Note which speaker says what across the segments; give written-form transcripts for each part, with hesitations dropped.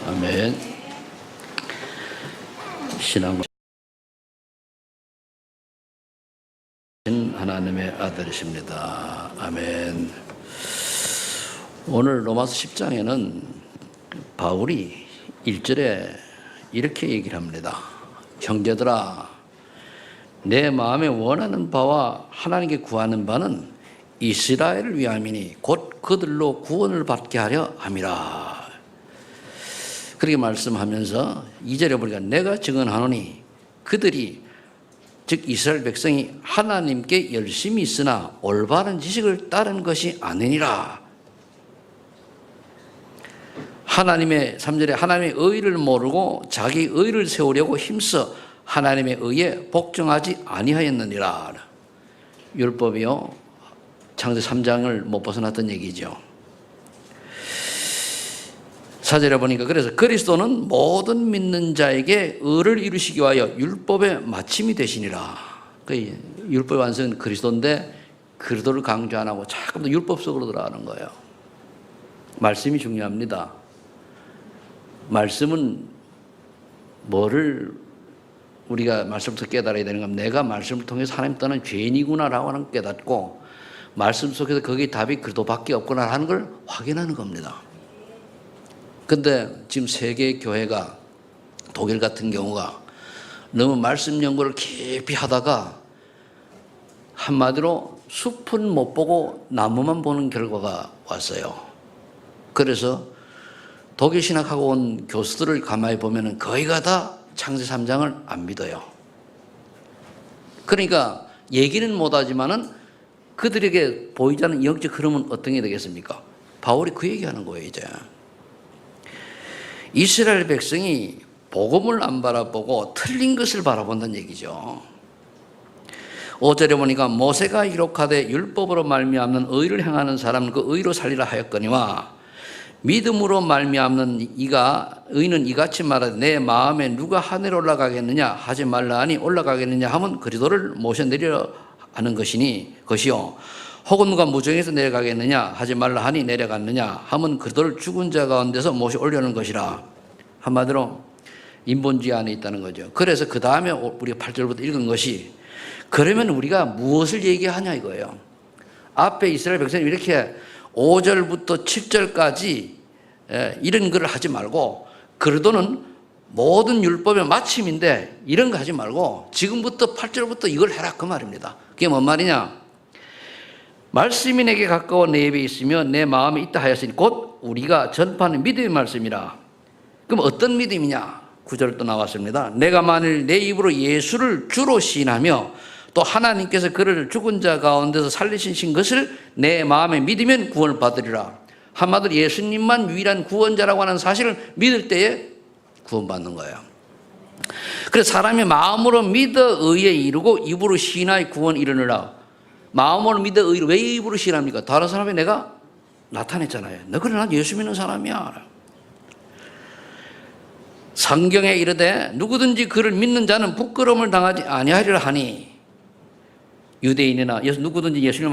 Speaker 1: 아멘. 신앙 하나님의 아들이십니다. 아멘. 오늘 로마서 10장에는 바울이 1절에 이렇게 얘기를 합니다. 형제들아, 내 마음에 원하는 바와 하나님께 구하는 바는 이스라엘을 위함이니 곧 그들로 구원을 받게 하려 함이라. 그렇게 말씀하면서 2절에 보니까 내가 증언하노니 그들이 즉 이스라엘 백성이 하나님께 열심히 있으나 올바른 지식을 따른 것이 아니니라. 하나님의 3절에 하나님의 의를 모르고 자기 의를 세우려고 힘써 하나님의 의에 복종하지 아니하였느니라. 율법이요 창세기 3장을 못 벗어났던 얘기죠. 4절에 보니까 그래서 그리스도는 모든 믿는 자에게 의를 이루시기 위하여 율법의 마침이 되시니라. 그 율법의 완성은 그리스도인데 그리스도를 강조 안 하고 자꾸 더 율법 속으로 들어가는 거예요. 말씀이 중요합니다. 말씀은 뭐를 우리가 말씀부터 깨달아야 되는 건 내가 말씀을 통해서 하나님 떠난 죄인이구나라고 하는 걸 깨닫고 말씀 속에서 거기에 답이 그리스도밖에 없구나 하는 걸 확인하는 겁니다. 근데 지금 세계 교회가 독일 같은 경우가 너무 말씀 연구를 깊이 하다가 한마디로 숲은 못 보고 나무만 보는 결과가 왔어요. 그래서 독일 신학하고 온 교수들을 가만히 보면 거의가 다 창세기 3장을 안 믿어요. 그러니까 얘기는 못하지만은 그들에게 보이지 않는 영적 흐름은 어떤 게 되겠습니까? 바울이 그 얘기하는 거예요. 이제 이스라엘 백성이 복음을 안 바라보고 틀린 것을 바라본다는 얘기죠. 5절에 보니까 모세가 기록하되 율법으로 말미암는 의를 행하는 사람은 그 의로 살리라 하였거니와 믿음으로 말미암는 의는 이같이 말하되 내 마음에 누가 하늘에 올라가겠느냐 하지 말라 하니 올라가겠느냐 하면 그리스도를 모셔내리려 하는 것이요 혹은 누가 무정에서 내려가겠느냐 하지 말라 하니 내려갔느냐 하면 그들을 죽은 자 가운데서 모셔 올려는 것이라. 한마디로 인본주의 안에 있다는 거죠. 그래서 그 다음에 우리가 8절부터 읽은 것이 그러면 우리가 무엇을 얘기하냐 이거예요. 앞에 이스라엘 백성이 이렇게 5절부터 7절까지 이런 글을 하지 말고 그리스도는 모든 율법의 마침인데 이런 거 하지 말고 지금부터 8절부터 이걸 해라 그 말입니다. 그게 뭔 말이냐? 말씀이 내게 가까워 내 입에 있으며 내 마음에 있다 하였으니 곧 우리가 전파하는 믿음의 말씀이라. 그럼 어떤 믿음이냐? 9절 또 나왔습니다. 내가 만일 내 입으로 예수를 주로 시인하며 또 하나님께서 그를 죽은 자 가운데서 살리신 것을 내 마음에 믿으면 구원을 받으리라. 한마디로 예수님만 유일한 구원자라고 하는 사실을 믿을 때에 구원받는 거예요. 그래서 사람이 마음으로 믿어 의에 이르고 입으로 시인하여 구원 이르느라. 마음으로 믿어 의로 왜 입으로 시인합니까? 다른 사람이 내가 나타냈잖아요. 너 그래 난 예수 믿는 사람이야. 성경에 이르되 누구든지 그를 믿는 자는 부끄러움을 당하지 아니하리라 하니 유대인이나 누구든지 예수를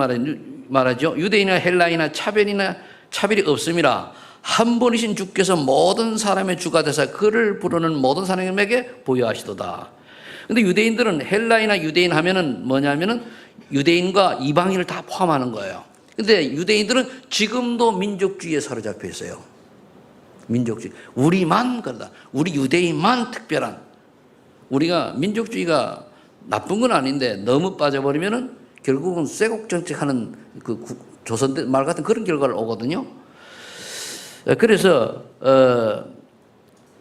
Speaker 1: 말하죠. 유대인이나 헬라인이나 차별이 없음이라. 한 분이신 주께서 모든 사람의 주가 되사 그를 부르는 모든 사람에게 보여하시도다. 근데 유대인들은 헬라이나 유대인 하면은 뭐냐면은 유대인과 이방인을 다 포함하는 거예요. 근데 유대인들은 지금도 민족주의에 사로잡혀 있어요. 민족주의. 우리만 그러다. 우리 유대인만 특별한. 우리가 민족주의가 나쁜 건 아닌데 너무 빠져버리면은 결국은 쇄국 정책하는 그 조선대 말 같은 그런 결과를 오거든요. 그래서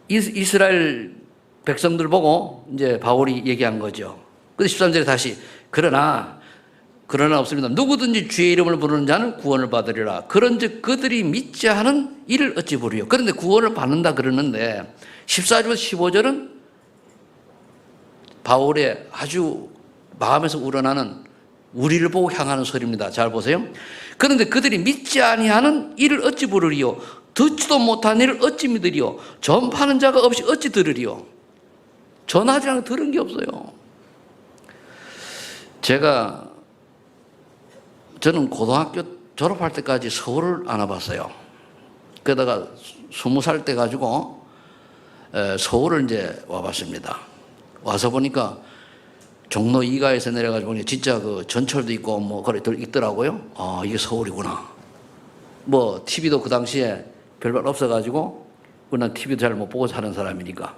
Speaker 1: 이스라엘 백성들 보고 이제 바울이 얘기한 거죠. 근데 13절에 다시 그러나 없습니다. 누구든지 주의 이름을 부르는 자는 구원을 받으리라. 그런즉 그들이 믿지 않은 이를 어찌 부르요. 그런데 구원을 받는다 그러는데 14절부터 15절은 바울의 아주 마음에서 우러나는 우리를 보고 향하는 소리입니다. 잘 보세요. 그런데 그들이 믿지 아니하는 이를 어찌 부르리요. 듣지도 못한 이를 어찌 믿으리요. 전파하는 자가 없이 어찌 들으리요. 전하지 않고 들은 게 없어요. 저는 고등학교 졸업할 때까지 서울을 안 와봤어요. 그러다가 20살 때 가지고 서울을 이제 와봤습니다. 와서 보니까 종로 2가에서 내려가지고 보니 진짜 그 전철도 있고 뭐 그래 있더라고요. 아, 이게 서울이구나. 뭐 TV도 그 당시에 별반 없어가지고 그냥 TV도 잘 못 보고 사는 사람이니까.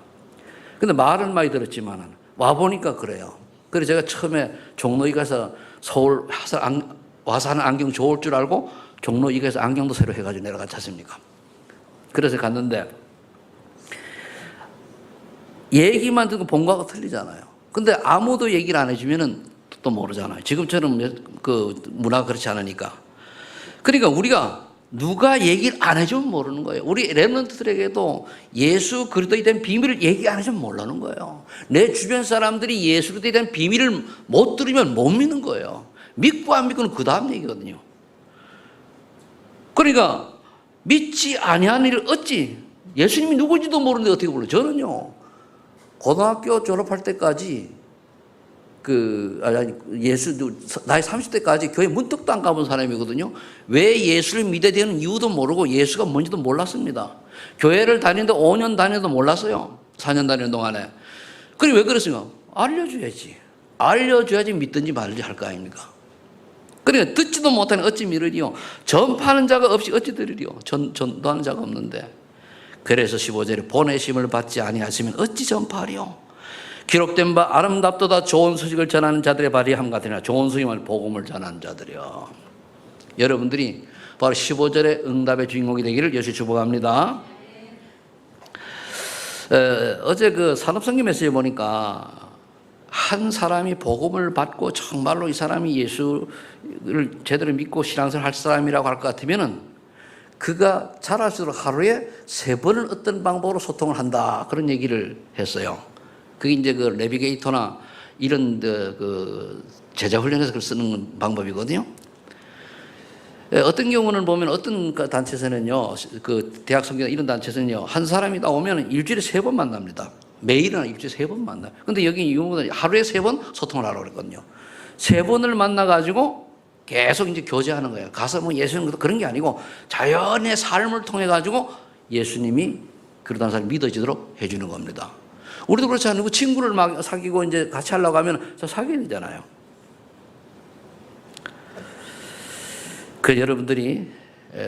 Speaker 1: 근데 말은 많이 들었지만 와 보니까 그래요. 그래서 제가 처음에 종로 2가에서 서울 와서 하는 안경 좋을 줄 알고 종로 2가에서 안경도 새로 해가지고 내려갔지 않습니까? 그래서 갔는데 얘기만 듣고 본 거하고 틀리잖아요. 근데 아무도 얘기를 안 해주면은 또 모르잖아요. 지금처럼 그 문화가 그렇지 않으니까. 그러니까 우리가 누가 얘기를 안 해주면 모르는 거예요. 우리 렘넌트들에게도 예수 그리스도에 대한 비밀을 얘기 안 해주면 모르는 거예요. 내 주변 사람들이 예수 그리스도에 대한 비밀을 못 들으면 못 믿는 거예요. 믿고 안 믿고는 그 다음 얘기거든요. 그러니까 믿지 아니하는 일을 어찌 예수님이 누구인지도 모르는데 어떻게 불러요? 저는요 고등학교 졸업할 때까지 나이 30대까지 교회 문턱도 안 가본 사람이거든요. 왜 예수를 믿어야 되는 이유도 모르고 예수가 뭔지도 몰랐습니다. 교회를 다니는데 5년 다녀도 몰랐어요. 4년 다니는 동안에. 그리고 왜 그랬습니까? 알려줘야지 믿든지 말든지 할 거 아닙니까? 그러니까 듣지도 못하는 어찌 믿으리요. 전파하는 자가 없이 어찌 들으리요. 전도하는 자가 없는데. 그래서 15절에 보내심을 받지 아니하시면 어찌 전파하리요. 기록된 바 아름답도다 좋은 소식을 전하는 자들의 발이 함 같으나 좋은 소식을 복음을 전하는 자들이요. 여러분들이 바로 15절의 응답의 주인공이 되기를 예수 축복합니다. 어제 그 산업성경 메시지 보니까 한 사람이 복음을 받고 정말로 이 사람이 예수를 제대로 믿고 신앙생활 할 사람이라고 할 것 같으면은 그가 자랄수록 하루에 3번을 어떤 방법으로 소통을 한다. 그런 얘기를 했어요. 그게 이제 그 내비게이터나 이런 그 제자 훈련에서 쓰는 방법이거든요. 어떤 경우는 보면 어떤 단체에서는요, 그 대학 성경 이런 단체에서는요, 한 사람이 나오면 일주일에 3번 만납니다. 매일은 일주일에 3번 만나요. 근데 여기 이 경우는 하루에 3번 소통을 하라고 그랬거든요. 3번을 만나가지고 계속 이제 교제하는 거예요. 가서 뭐 예수님 그런 게 아니고 자연의 삶을 통해 가지고 예수님이 그러다는 사람이 믿어지도록 해주는 겁니다. 우리도 그렇지 않고 친구를 막 사귀고 이제 같이 하려고 하면 사귀어야 되잖아요. 그 여러분들이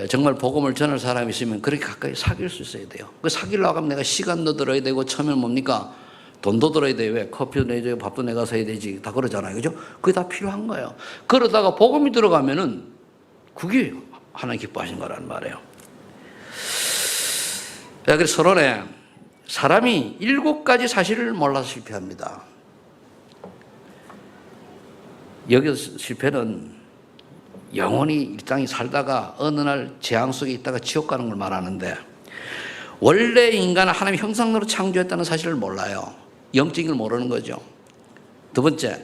Speaker 1: 정말 복음을 전할 사람이 있으면 그렇게 가까이 사귈 수 있어야 돼요. 그 사귀려고 하면 내가 시간도 들어야 되고 처음에는 뭡니까? 돈도 들어야 돼요. 왜? 커피도 내줘야 밥도 내가 사야 되지. 다 그러잖아요. 그죠? 그게 다 필요한 거예요. 그러다가 복음이 들어가면은 그게 하나님 기뻐하신 거란 말이에요. 그래서 서론에 사람이 7가지 사실을 몰라서 실패합니다. 여기서 실패는 영원히 이 땅에 살다가 어느 날 재앙 속에 있다가 지옥 가는 걸 말하는데 원래 인간은 하나님의 형상으로 창조했다는 사실을 몰라요. 영적인 걸 모르는 거죠. 두 번째,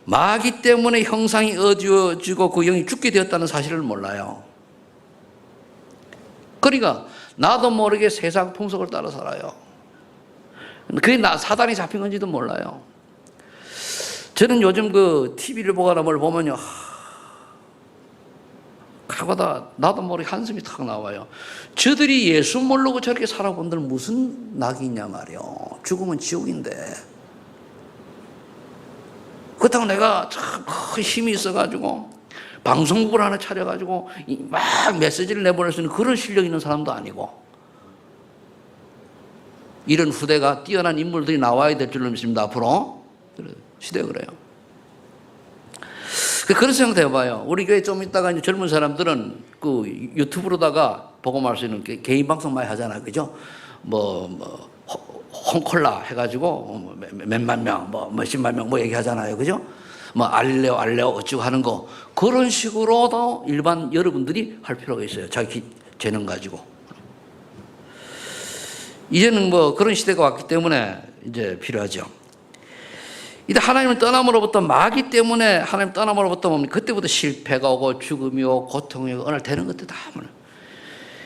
Speaker 1: 마귀 때문에 형상이 어두워지고 그 영이 죽게 되었다는 사실을 몰라요. 그러니까 나도 모르게 세상 풍속을 따라 살아요. 그게 사단이 잡힌 건지도 몰라요. 저는 요즘 그 TV를 보거나 뭘 보면요, 가다가 나도 모르게 한숨이 탁 나와요. 저들이 예수 모르고 저렇게 살아본들 무슨 낙이 있냐 말이요. 죽으면 지옥인데. 그렇다고 내가 참 힘이 있어가지고 방송국을 하나 차려가지고 막 메시지를 내보낼 수 있는 그런 실력 있는 사람도 아니고 이런 후대가 뛰어난 인물들이 나와야 될 줄로 믿습니다. 앞으로 시대가 그래요. 그런 생각도 해봐요. 우리 교회 좀 있다가 이제 젊은 사람들은 그 유튜브로다가 복음할 수 있는 개인 방송 많이 하잖아요. 그죠? 홍콜라 해가지고 몇만 명, 몇십만 명 얘기하잖아요. 그죠? 알레오 어쩌고 하는 거. 그런 식으로도 일반 여러분들이 할 필요가 있어요. 자기 재능 가지고. 이제는 그런 시대가 왔기 때문에 이제 필요하죠. 이제 하나님을 떠남으로부터 마귀 때문에 하나님 떠남으로부터 뭡니까? 그때부터 실패가 오고 죽음이 오고 고통이 오고 어느 날 되는 것들 다 하면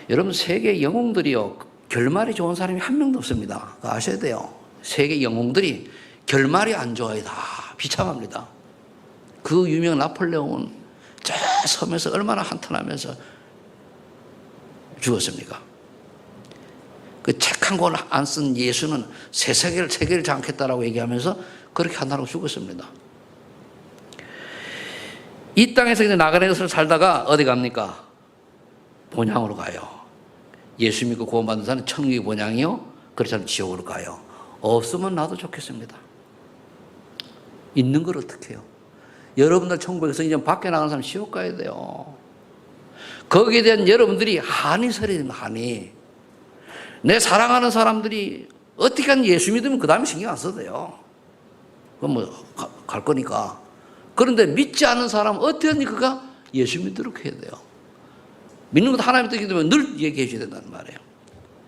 Speaker 1: 여러분 세계 영웅들이요 결말이 좋은 사람이 한 명도 없습니다. 아셔야 돼요. 세계 영웅들이 결말이 안 좋아요. 다 비참합니다. 그 유명한 나폴레옹은 저 섬에서 얼마나 한탄하면서 죽었습니까? 그 책 한 권 안 쓴 예수는 세계를 장악했다라고 얘기하면서 그렇게 한다고 죽었습니다. 이 땅에서 이제 나그네로 살다가 어디 갑니까? 본향으로 가요. 예수 믿고 구원받은 사람은 천국이 본향이요, 그렇지 않으면 지옥으로 가요. 없으면 나도 좋겠습니다. 있는 걸 어떻게 해요? 여러분들 천국에서 이제 밖에 나가는 사람 지옥 가야 돼요. 거기에 대한 여러분들이 한이 서려야 됩니다. 한이. 내 사랑하는 사람들이 어떻게 하면 예수 믿으면 그 다음에 신경 안 써도 돼요. 그건 뭐 갈 거니까. 그런데 믿지 않는 사람은 어떻게 하니 그가 예수 믿도록 해야 돼요. 믿는 것도 하나님 뜻이기 때문에 늘 얘기해 줘야 된다는 말이에요.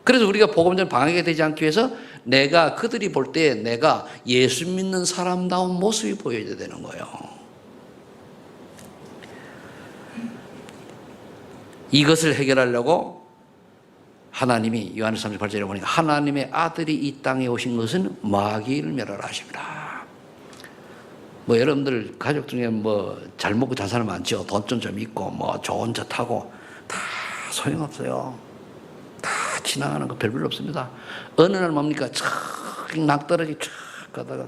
Speaker 1: 그래서 우리가 복음전을 방해가 되지 않기 위해서 내가 그들이 볼 때 내가 예수 믿는 사람다운 모습이 보여야 되는 거예요. 이것을 해결하려고 하나님이 요한일서 38절에 보니까 하나님의 아들이 이 땅에 오신 것은 마귀를 멸하라 하십니다. 뭐 여러분들 가족 중에 뭐 잘 먹고 잘 사람 많죠. 돈 좀 있고 뭐 좋은 차 타고 다 소용없어요. 다 지나가는 거 별별 없습니다. 어느 날 뭡니까? 촥 낙떨어지 촥 가다가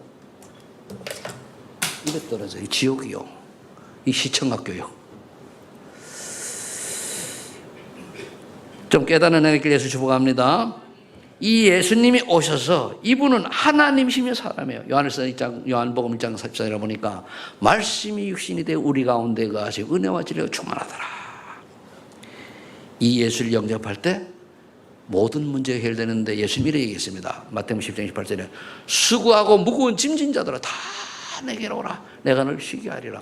Speaker 1: 입에 떨어져요. 이 지옥이요. 이 시청학교요. 좀 깨닫는 애길 예수 축복합니다. 이 예수님이 오셔서 이분은 하나님이시며 사람이에요. 요한복음 1장 14절에 보니까 말씀이 육신이 되어 우리 가운데 거하시고 은혜와 진리가 충만하더라. 이 예수를 영접할 때 모든 문제가 해결되는데 예수님이 이렇게 얘기했습니다. 마태복음 10장 28절에 수고하고 무거운 짐진 자들아 다 내게로 오라. 내가 너를 쉬게 하리라.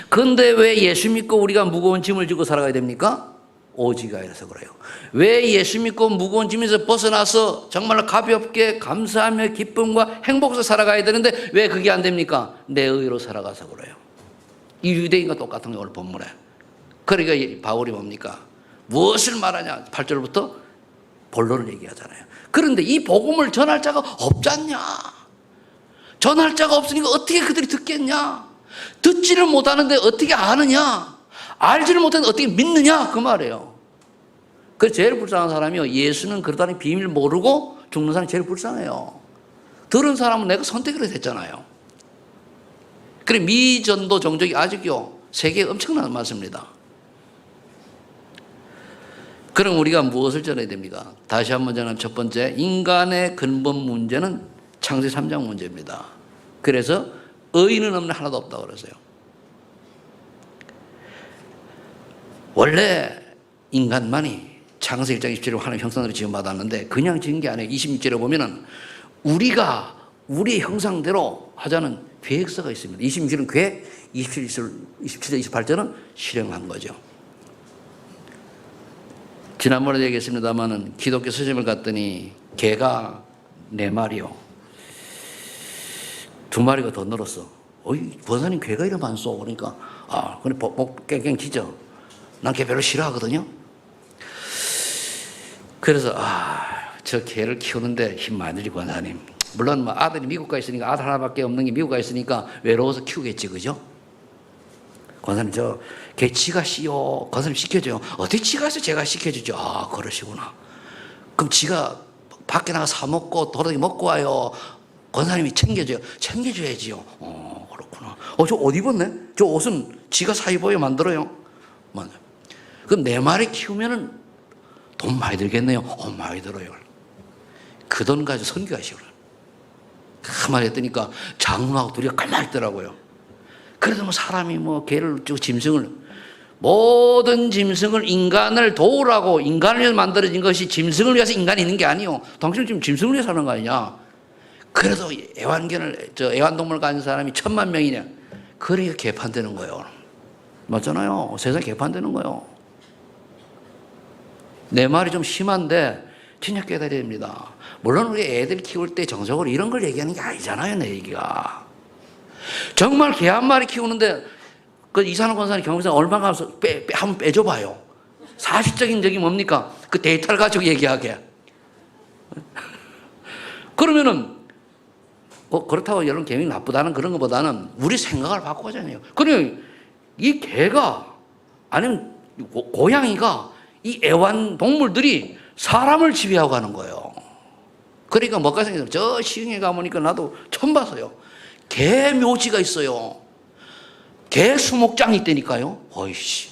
Speaker 1: 그런데 왜 예수 믿고 우리가 무거운 짐을 지고 살아가야 됩니까? 오지가 이라서 그래요. 왜 예수 믿고 무거운 짐에서 벗어나서 정말 가볍게 감사하며 기쁨과 행복해서 살아가야 되는데 왜 그게 안 됩니까? 내 의로 살아가서 그래요. 이 유대인과 똑같은 게 오늘 본문에. 그러니까 바울이 뭡니까? 무엇을 말하냐? 8절부터 본론을 얘기하잖아요. 그런데 이 복음을 전할 자가 없지 않냐? 전할 자가 없으니까 어떻게 그들이 듣겠냐? 듣지를 못하는데 어떻게 아느냐? 알지를 못하는데 어떻게 믿느냐? 그 말이에요. 그 제일 불쌍한 사람이요. 예수는 그러다니 비밀 모르고 죽는 사람이 제일 불쌍해요. 들은 사람은 내가 선택을 했잖아요. 그래 미전도 종족이 아직요. 세계에 엄청난 많습니다. 그럼 우리가 무엇을 전해야 됩니까? 다시 한번 전하면 첫 번째, 인간의 근본 문제는 창세기 3장 문제입니다. 그래서 의인은 없는 하나도 없다고 그러세요. 원래 인간만이 창세기 1장 27절 하나님 형상으로 지음받았는데 그냥 지은 게 아니에요. 26절에 보면은 우리가 우리의 형상대로 하자는 계획서가 있습니다. 26절은 계획, 27절, 28절은 실행한 거죠. 지난번에 얘기했습니다마는 기독교 서점을 갔더니 개가 4마리요. 2마리가 더 늘었어. 어이, 권사님 개가 이래 많소? 그러니까, 근데 목 깽깽 짖어. 난 개 별로 싫어하거든요. 그래서, 저 개를 키우는데 힘 많이 들이 권사님. 물론 뭐 아들이 미국 가 있으니까 아들 하나밖에 없는 게 미국 가 있으니까 외로워서 키우겠지, 그죠? 권사님, 저 개 지가 씨요. 권사님 시켜줘요. 어떻게 지가 씨 제가 시켜주죠. 그러시구나. 그럼 지가 밖에 나가 사 먹고 도둑이 먹고 와요. 권사님이 챙겨줘요. 챙겨줘야지요. 그렇구나. 저 옷 입었네? 저 옷은 지가 사 입어요? 만들어요? 맞아요. 그럼 4마리 키우면은 돈 많이 들겠네요. 많이 들어요. 그 돈 가지고 선교하시오. 가만히 했더니까 장로하고 둘이 가만히 있더라고요. 그래도 뭐 사람이 뭐 개를 쭉 짐승을 모든 짐승을 인간을 도우라고 인간을 위해서 만들어진 것이 짐승을 위해서 인간이 있는 게 아니요. 당신은 지금 짐승을 위해서 사는 거 아니냐. 그래도 애완동물 가진 사람이 1000만 명이냐. 그러니까 개판되는 거예요. 맞잖아요. 세상 개판되는 거예요. 4마리 좀 심한데 진짜 깨달아야 됩니다. 물론 우리 애들 키울 때 정석으로 이런 걸 얘기하는 게 아니잖아요. 내 얘기가. 정말 개 한 마리 키우는데 그 이산호 권사님 경험상 얼마 가서 한번 빼줘봐요. 사실적인 적이 뭡니까? 그 데이터를 가지고 얘기하게. 그러면은 그렇다고 여러분 개미 나쁘다는 그런 것보다는 우리 생각을 바꾸자니요. 그러면 이 개가 아니면 고양이가 이 애완동물들이 사람을 지배하고 가는 거예요. 그러니까 뭐가 생겨요? 저 시흥에 가보니까 나도 처음 봤어요. 개 묘지가 있어요. 개 수목장이 있다니까요. 어이씨.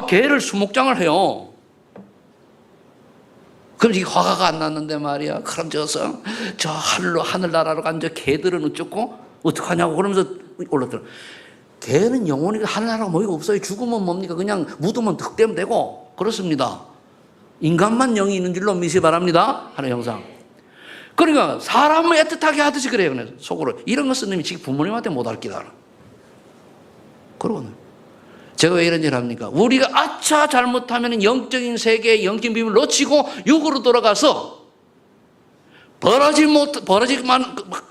Speaker 1: 개를 수목장을 해요. 그럼 이 화가 안 났는데 말이야. 그럼 저 하늘나라로 간 저 개들은 어떡하냐고 그러면서 올라들어. 개는 영원히 하늘나라가 뭐가 없어요. 죽으면 뭡니까? 그냥 묻으면 득되면 되고. 그렇습니다. 인간만 영이 있는 줄로 믿으시 바랍니다. 하는 형상. 그러니까 사람을 애틋하게 하듯이 그래요. 그래서 속으로. 이런 거 쓰는 놈이 지금 부모님한테 못 알기다. 그러고는. 제가 왜 이런 일을 합니까? 우리가 아차 잘못하면 영적인 세계의 영적인 비밀을 놓치고 육으로 돌아가서 벌어질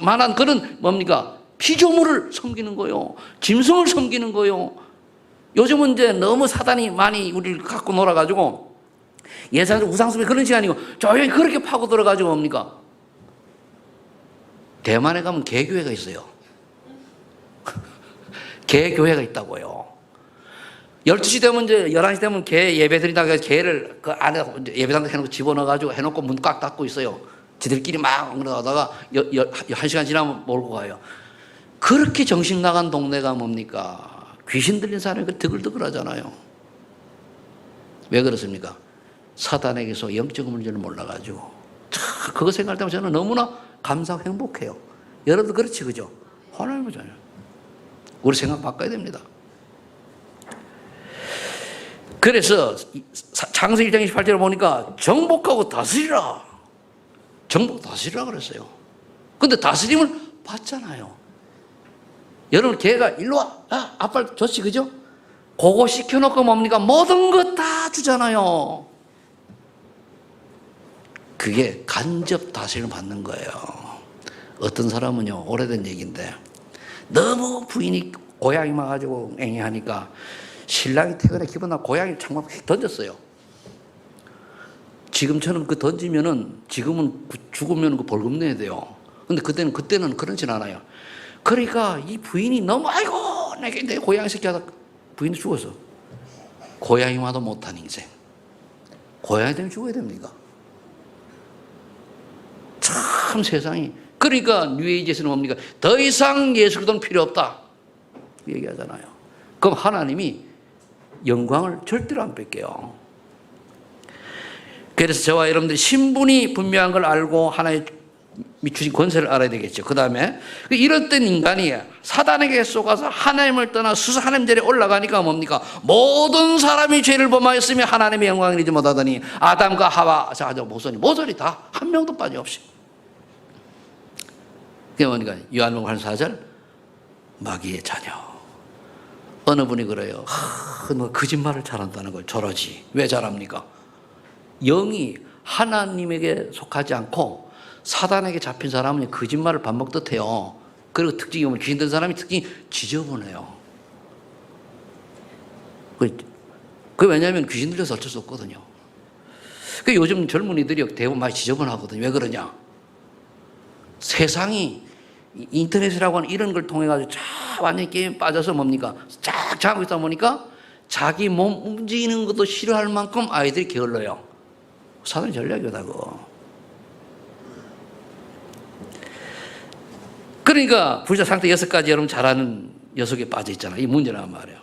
Speaker 1: 만한 그런 뭡니까? 피조물을 섬기는 거요. 짐승을 섬기는 거요. 요즘은 이제 너무 사단이 많이 우리를 갖고 놀아가지고 예상적으로 우상숭배 그런 시간이고 조용히 그렇게 파고 들어가지고 뭡니까? 대만에 가면 개교회가 있어요. 개교회가 있다고요. 12시 되면 이제 11시 되면 개 예배 드린다고 해서 개를 그 안에 예배당 해놓고 집어넣어가지고 해놓고 문 꽉 닫고 있어요. 지들끼리 막 그러다가 1시간 지나면 몰고 가요. 그렇게 정신 나간 동네가 뭡니까? 귀신 들린 사람이 드글드글 하잖아요. 왜 그렇습니까? 사단에게서 영적 문제를 몰라가지고. 그거 생각할 때마다 저는 너무나 감사하고 행복해요. 여러분도 그렇지, 그죠? 하나님 보잖아요. 우리 생각 바꿔야 됩니다. 그래서 창세기 1장 28절을 보니까 정복하고 다스리라. 정복 다스리라 그랬어요. 근데 다스림을 받잖아요. 여러분 개가 일로 와. 아빠 좋지 그죠? 그거 시켜놓고 뭡니까? 모든 것 다 주잖아요. 그게 간접 다스림을 받는 거예요. 어떤 사람은요 오래된 얘기인데 너무 부인이 고양이만 가지고 앵앵하니까 신랑이 퇴근해 기분 나 고양이 창문 던졌어요. 지금처럼 그 던지면은 지금은 죽으면 그 벌금 내야 돼요. 근데 그때는 그렇진 않아요. 그러니까 이 부인이 너무 아이고 내 고양이 새끼 하다 부인도 죽었어. 고양이마도 못한 인생. 고양이 때문에 죽어야 됩니까? 참 세상이. 그러니까 뉴에이지에서는 뭡니까? 더 이상 예수 그리스도는 필요 없다 얘기하잖아요. 그럼 하나님이 영광을 절대로 안 뺄게요. 그래서 저와 여러분들이 신분이 분명한 걸 알고 하나의 주신 권세를 알아야 되겠죠. 그 다음에 이럴 땐 인간이 사단에게 속아서 하나님을 떠나 하나님 자리에 올라가니까 뭡니까? 모든 사람이 죄를 범하였으며 하나님의 영광을 잊지 못하더니 아담과 하와 모서리 다 한 명도 빠짐없이. 그게 뭡니까? 요한복음 4절 마귀의 자녀. 어느 분이 그래요. 너 거짓말을 잘한다는 걸 저러지. 왜 잘합니까? 영이 하나님에게 속하지 않고 사단에게 잡힌 사람은 거짓말을 반복듯 해요. 그리고 특징이 뭐냐? 귀신 든 사람이 특징이 지저분해요. 그 왜냐하면 귀신 들려서 어쩔 수 없거든요. 그 요즘 젊은이들이 대부분 많이 지저분하거든요. 왜 그러냐? 세상이 인터넷이라고 하는 이런 걸 통해 가지고 완전히 게임에 빠져서 뭡니까? 쫙 자고 있다 보니까 자기 몸 움직이는 것도 싫어할 만큼 아이들이 게을러요. 사단의 전략이다 그거. 그러니까 불자 상태 6가지 여러분 잘 아는 녀석에 빠져 있잖아요. 이 문제란 말이에요.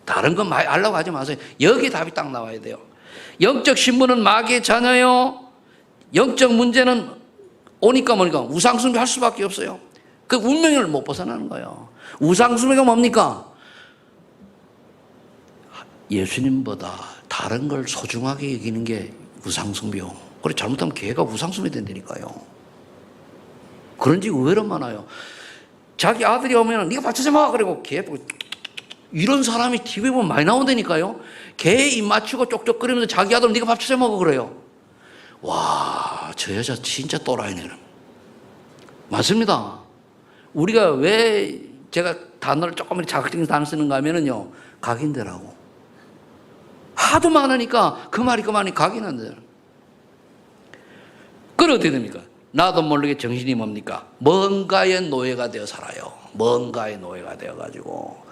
Speaker 1: 다른 건 많이 알라고 하지 마세요. 여기에 답이 딱 나와야 돼요. 영적 신분은 마귀의 자녀요. 영적 문제는 오니까 뭐니까 우상숭배 할 수밖에 없어요. 그 운명을 못 벗어나는 거예요. 우상숭배가 뭡니까? 예수님보다 다른 걸 소중하게 여기는 게 우상숭배요. 그래 잘못하면 개가 우상숭배 된다니까요. 그런 집 의외로 많아요. 자기 아들이 오면 네가 밥 주지 마 그리고 개 이런 사람이 TV에 보면 많이 나온다니까요. 개 입 맞추고 쪽쪽거리면서 자기 아들 네가 밥 주지 먹어 그래요. 와, 저 여자 진짜 또라이네. 맞습니다. 우리가 왜 제가 단어를 조금 자극적인 단어 쓰는가 하면은요, 각인되라고. 하도 많으니까 그 말이 각인한대요. 그럼 어떻게 됩니까? 나도 모르게 정신이 뭡니까? 뭔가의 노예가 되어 살아요. 뭔가의 노예가 되어가지고.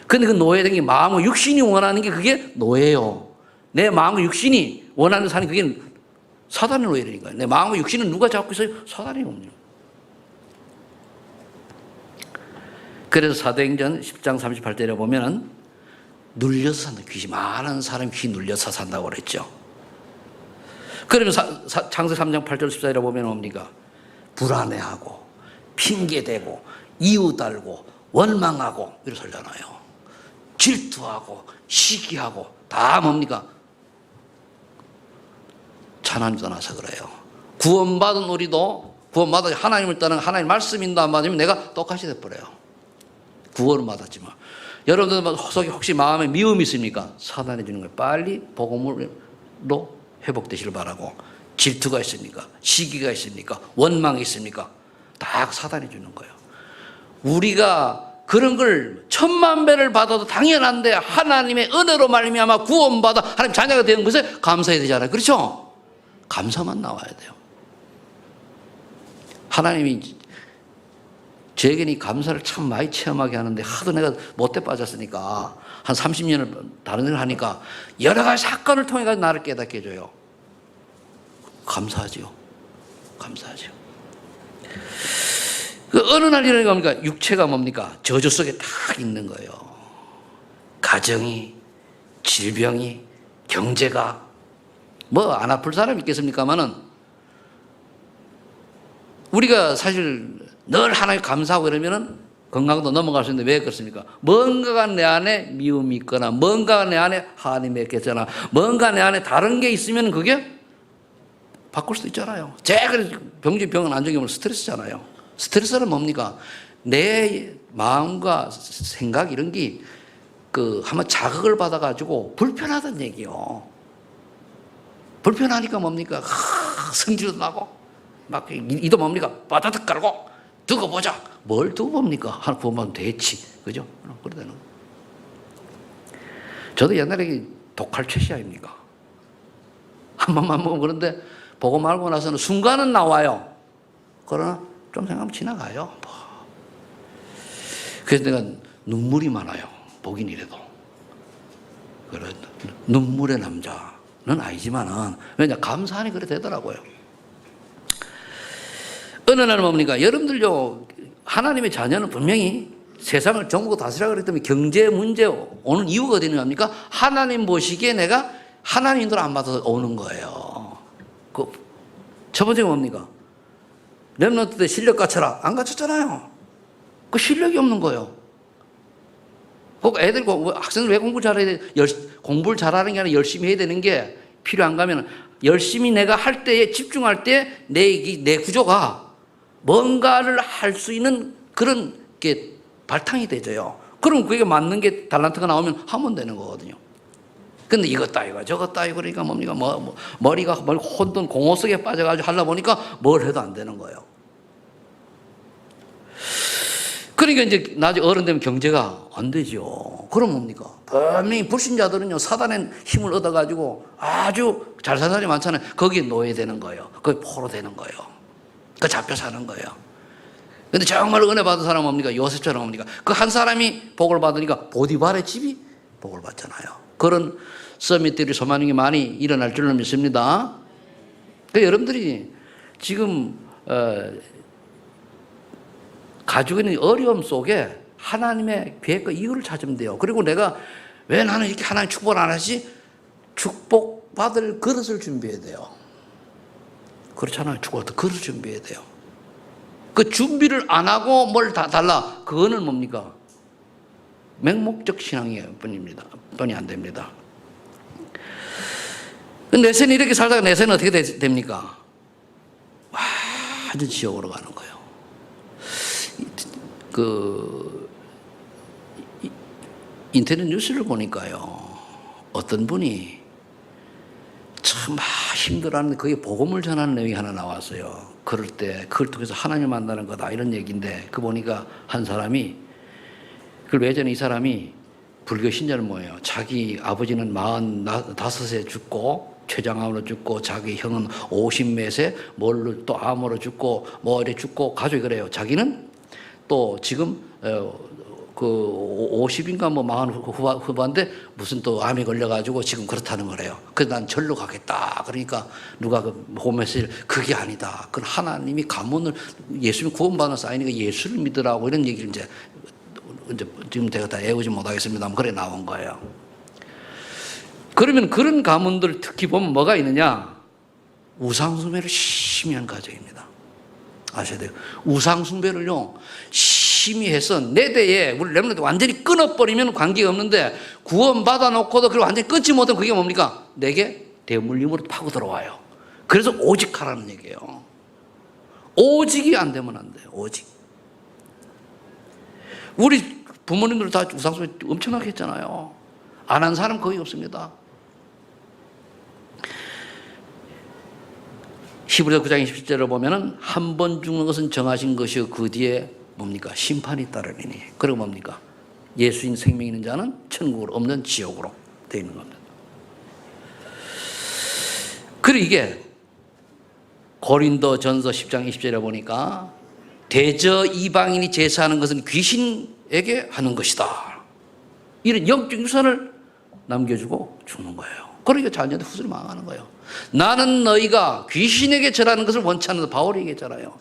Speaker 1: 근데 그 노예된 게 마음은 육신이 원하는 게 그게 노예요. 내 마음과 육신이 원하는 삶이 그게 사단의 노예라니까요. 내 마음과 육신은 누가 잡고 있어요? 사단이 없네요. 그래서 사도행전 10장 38절에 보면은 눌려서 산다. 귀신 많은 사람이 귀 눌려서 산다고 그랬죠. 그러면 창세 3장 8절 14절에 보면 뭡니까? 불안해하고 핑계대고 이유 달고 원망하고 이렇게 살잖아요. 질투하고 시기하고 다 뭡니까? 하나님 떠나서 그래요. 구원받은 우리도 구원받아 하나님을 떠나는 하나님 말씀인도 안 받으면 내가 똑같이 돼버려요. 구원은 받았지만 여러분들 속에 혹시 마음에 미움이 있습니까? 사단이 주는 거예요. 빨리 복음으로 회복되시길 바라고. 질투가 있습니까? 시기가 있습니까? 원망이 있습니까? 다 사단이 주는 거예요. 우리가 그런 걸 1000만 배를 받아도 당연한데 하나님의 은혜로 말미암아 구원받아 하나님 자녀가 되는 것에 감사해야 되잖아요. 그렇죠? 감사만 나와야 돼요. 하나님이 저에게는 이 감사를 참 많이 체험하게 하는데 하도 내가 못돼 빠졌으니까 한 30년을 다른 일을 하니까 여러 가지 사건을 통해 가지고 나를 깨닫게 해줘요. 감사하죠. 감사하죠. 그 어느 날 이러는 겁니까? 육체가 뭡니까? 저주 속에 딱 있는 거예요. 가정이, 질병이, 경제가 뭐 안 아플 사람 있겠습니까마는 우리가 사실 늘 하나님 감사하고 이러면은 건강도 넘어갈 수 있는데 왜 그렇습니까? 뭔가가 내 안에 미움이 있거나 뭔가가 내 안에 한이 맺혔거나 뭔가 내 안에 다른 게 있으면 그게 바꿀 수도 있잖아요. 제가 병은 안 좋은 게 스트레스잖아요. 스트레스는 뭡니까? 내 마음과 생각 이런 게 한번 자극을 받아가지고 불편하다는 얘기요. 불편하니까 뭡니까? 성질도 나고 막 이도 뭡니까? 바다득 깔고 두고 보자. 뭘 두고 봅니까? 하나 구원받으면 됐지. 그죠? 그러다는 거. 저도 옛날에 독할 최시아입니까? 한 번만 먹으면 그런데 보고 말고 나서는 순간은 나와요. 그러나 좀 생각하면 지나가요. 그래서 내가 눈물이 많아요. 보긴 이래도. 그런 눈물의 남자는 아니지만은 왜냐 감사하니 그래 되더라고요. 어느 날 뭡니까? 여러분들요 하나님의 자녀는 분명히 세상을 정복고 다스리라 그랬더니 경제 문제 오는 이유가 어디 있습니까? 하나님 보시기에 내가 하나님 인도를 안 받아서 오는 거예요. 첫 번째가 뭡니까? 렘넌트 때 실력 갖춰라. 안 갖췄잖아요. 그 실력이 없는 거예요. 애들 학생들 왜 공부 잘해야 돼? 공부를 잘하는 게 아니라 열심히 해야 되는 게 필요한가 하면 열심히 내가 할 때에 집중할 때 내 구조가 뭔가를 할 수 있는 그런 게 발탕이 되져요. 그럼 그게 맞는 게 달란트가 나오면 하면 되는 거거든요. 근데 이것 따위가 저것 따위고 그러니까 뭡니까? 머리가 혼돈 공허 속에 빠져가지고 하려 보니까 뭘 해도 안 되는 거예요. 그러니까 이제 나중에 어른 되면 경제가 안 되죠. 그럼 뭡니까? 분명히 불신자들은요, 사단의 힘을 얻어가지고 아주 잘 사는 사람이 많잖아요. 거기에 노예되는 거예요. 거기 포로 되는 거예요. 그 잡혀 사는 거예요. 근데 정말 은혜 받은 사람은 뭡니까? 요셉처럼 뭡니까? 그 한 사람이 복을 받으니까 보디발의 집이 복을 받잖아요. 그런 서밋들이 소만이 많이 일어날 줄로 믿습니다. 그러니까 여러분들이 지금 가지고 있는 어려움 속에 하나님의 계획과 이유를 찾으면 돼요. 그리고 내가 왜 나는 이렇게 하나님 축복을 안 하지? 축복받을 그릇을 준비해야 돼요. 그렇잖아요. 축복받을 그릇을 준비해야 돼요. 그 준비를 안 하고 뭘 다 달라. 그거는 뭡니까? 맹목적 신앙이 뿐이 안 됩니다. 내생이 이렇게 살다가 내생은 어떻게 됩니까? 완전 지옥으로 가는 거예요. 인터넷 뉴스를 보니까요, 어떤 분이 참 힘들어하는데 거기에 복음을 전하는 내용이 하나 나왔어요. 그럴 때 그걸 통해서 하나님 만나는 거다 이런 얘기인데, 그 보니까 한 사람이 그걸 예전에 이 사람이 불교 신자를 뭐예요. 자기 아버지는 45세 죽고 췌장암으로 죽고 자기 형은 50몇에 뭘로 또 암으로 죽고 뭐 이래 죽고 가족이 그래요. 자기는 또 지금 그 50인가 뭐 40 후반인데 무슨 또 암에 걸려가지고 지금 그렇다는 거래요. 그래서 난 절로 가겠다. 그러니까 누가 그 홈메시지를 그게 아니다. 그건 하나님이 가문을 예수님 구원받는 사인이니까 예수를 믿으라고 이런 얘기를 이제 지금 제가 다 외우지 못하겠습니다만 그래 나온 거예요. 그러면 그런 가문들 특히 보면 뭐가 있느냐? 우상숭배를 심히 한 가정입니다. 아셔야 돼요. 우상숭배를요 심히 해서 내 대에 우리 렘넌트 완전히 끊어버리면 관계가 없는데 구원받아 놓고도 그걸 완전히 끊지 못하면 그게 뭡니까? 내게 대물림으로 파고 들어와요. 그래서 오직 하라는 얘기예요. 오직이 안 되면 안 돼요. 오직. 우리 부모님들 다 우상숭배 엄청나게 했잖아요. 안 한 사람 거의 없습니다. 히브리서 9장 27절을 보면은 한 번 죽는 것은 정하신 것이요 그 뒤에 뭡니까? 심판이 따르리니. 그리고 뭡니까? 예수인 생명 있는 자는 천국으로 없는 지옥으로 되어 있는 겁니다. 그리고 이게 고린도전서 10장 20절에 보니까 대저 이방인이 제사하는 것은 귀신에게 하는 것이다. 이런 영적 유산을 남겨주고 죽는 거예요. 그러니까 자녀들 후손이 망하는 거예요. 나는 너희가 귀신에게 절하는 것을 원치 않는다. 바울이 얘기했잖아요.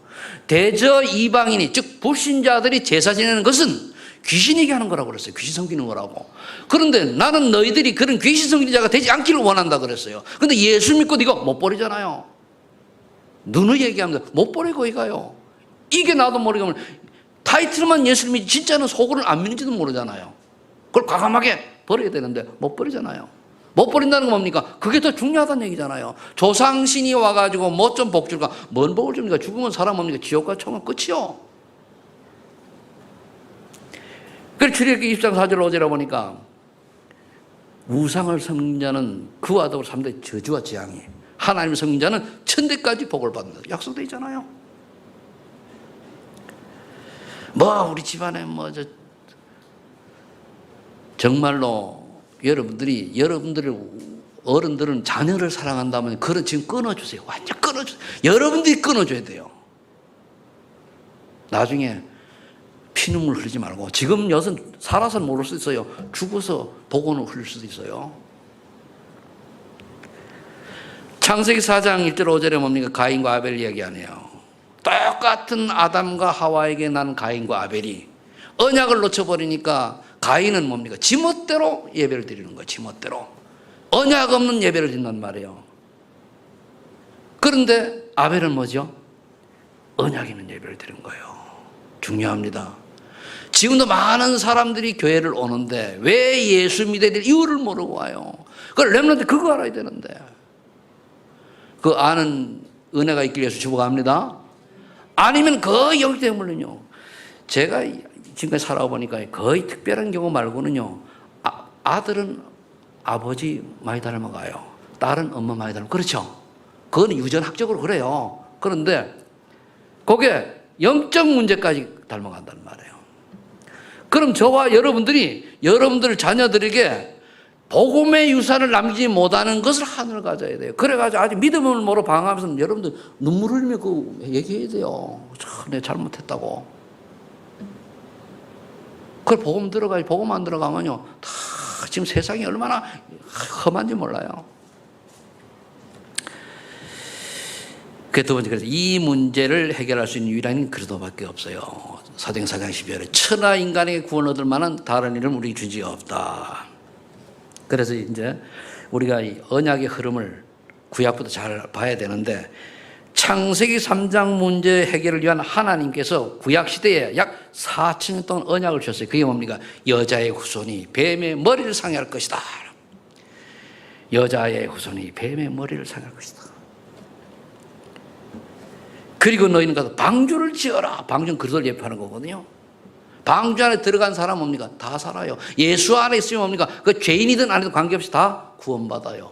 Speaker 1: 대저 이방인이 즉 불신자들이 제사 지내는 것은 귀신에게 하는 거라고 그랬어요. 귀신 섬기는 거라고. 그런데 나는 너희들이 그런 귀신 섬기는 자가 되지 않기를 원한다 그랬어요. 그런데 예수 믿고 네가 못 버리잖아요. 누누이 얘기합니다. 못 버리고 거기 가요. 이게 나도 모르게 하면 타이틀만 예수 믿지 진짜는 속으로는 안 믿는지도 모르잖아요. 그걸 과감하게 버려야 되는데 못 버리잖아요. 못 버린다는 건 뭡니까? 그게 더 중요하다는 얘기잖아요. 조상신이 와가지고 뭐 좀 복 줄까? 뭔 복을 줍니까? 죽으면 사람 뭡니까? 지옥과 천국 끝이요. 그래서 출애굽기 20장 4절 5절에 보니까 우상을 섬긴 자는 그와 더불어 3대 저주와 재앙이, 하나님을 섬긴 자는 천대까지 복을 받는다. 약속되어 있잖아요. 뭐 우리 집안에 뭐 저 정말로 여러분들이 어른들은 자녀를 사랑한다면 그런 지금 끊어주세요. 완전 끊어주세요. 여러분들이 끊어줘야 돼요. 나중에 피눈물 흘리지 말고 지금 여선 살아서는 모를 수 있어요. 죽어서 복원을 흘릴 수도 있어요. 창세기 4장 1절 5절에 뭡니까? 가인과 아벨 이야기하네요. 똑같은 아담과 하와에게 난 가인과 아벨이 언약을 놓쳐버리니까 가인은 뭡니까? 지멋대로 예배를 드리는 거예요. 지멋대로. 언약 없는 예배를 드린단 말이에요. 그런데 아벨은 뭐죠? 언약 있는 예배를 드린 거예요. 중요합니다. 지금도 많은 사람들이 교회를 오는데 왜 예수 믿어야 될 이유를 모르고 와요. 그걸 렘넌트 그거 알아야 되는데. 그 아는 은혜가 있길 위해서 죽어갑니다. 아니면 거의 여기 때문에요. 제가 지금까지 살아보니까 거의 특별한 경우 말고는요. 아들은 아버지 많이 닮아가요. 딸은 엄마 많이 닮아가요. 그렇죠? 그건 유전학적으로 그래요. 그런데 그게 영적 문제까지 닮아간단 말이에요. 그럼 저와 여러분들이 여러분들 자녀들에게 복음의 유산을 남기지 못하는 것을 하늘을 가져야 돼요. 그래가지고 아직 믿음을 모르고 방황하면서 여러분들 눈물 흘리며 그 얘기해야 돼요. 참, 내가 잘못했다고. 그걸 복음 들어가야지. 복음 안 들어가면요. 다 지금 세상이 얼마나 험한지 몰라요. 그 두 번째, 그래서 이 문제를 해결할 수 있는 유일한 그리스도밖에 없어요. 사도행전 4장 12절에 천하 인간에게 구원 얻을 만한 다른 일은 우리 주지가 없다. 그래서 이제 우리가 이 언약의 흐름을 구약부터 잘 봐야 되는데 창세기 3장 문제 해결을 위한 하나님께서 구약시대에 약 4,000년 동안 언약을 주셨어요. 그게 뭡니까? 여자의 후손이 뱀의 머리를 상해할 것이다. 여자의 후손이 뱀의 머리를 상해할 것이다. 그리고 너희는 가서 방주를 지어라. 방주는 그리스도를 예표하는 거거든요. 방주 안에 들어간 사람 뭡니까? 다 살아요. 예수 안에 있으면 뭡니까? 그 죄인이든 아니든 관계없이 다 구원받아요.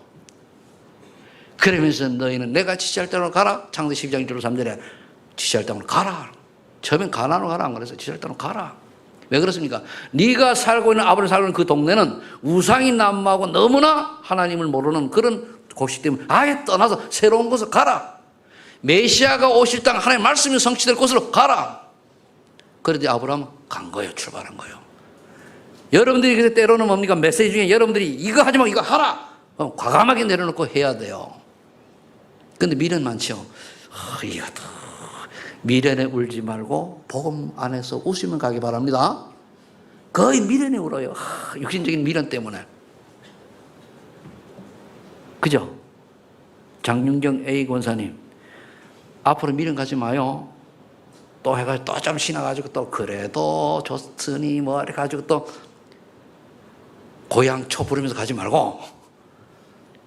Speaker 1: 그러면서 너희는 내가 지시할 대로 가라. 창세기 12장 1절 3절에 지시할 대로 가라. 처음엔 가나안으로 가라 안 그랬어요. 지시할 대로 가라. 왜 그렇습니까? 네가 살고 있는 아버지 살고 있는 그 동네는 우상이 난무하고 너무나 하나님을 모르는 그런 곳이기 때문에 아예 떠나서 새로운 곳으로 가라. 메시아가 오실 땅 하나님의 말씀이 성취될 곳으로 가라. 그런데 아브라함은 간 거예요. 출발한 거예요. 여러분들이 그때 때로는 뭡니까? 메시지 중에 여러분들이 이거 하지 마, 이거 하라! 과감하게 내려놓고 해야 돼요. 근데 미련 많죠? 이거도. 미련에 울지 말고 복음 안에서 웃으면 가기 바랍니다. 거의 미련에 울어요. 육신적인 미련 때문에. 그죠? 장윤경 A 권사님, 앞으로 미련 가지 마요. 또 해가지고 또 좀 신나가지고 또 그래도 좋으니 뭐 이렇게 가지고 또 고향 초 부르면서 가지 말고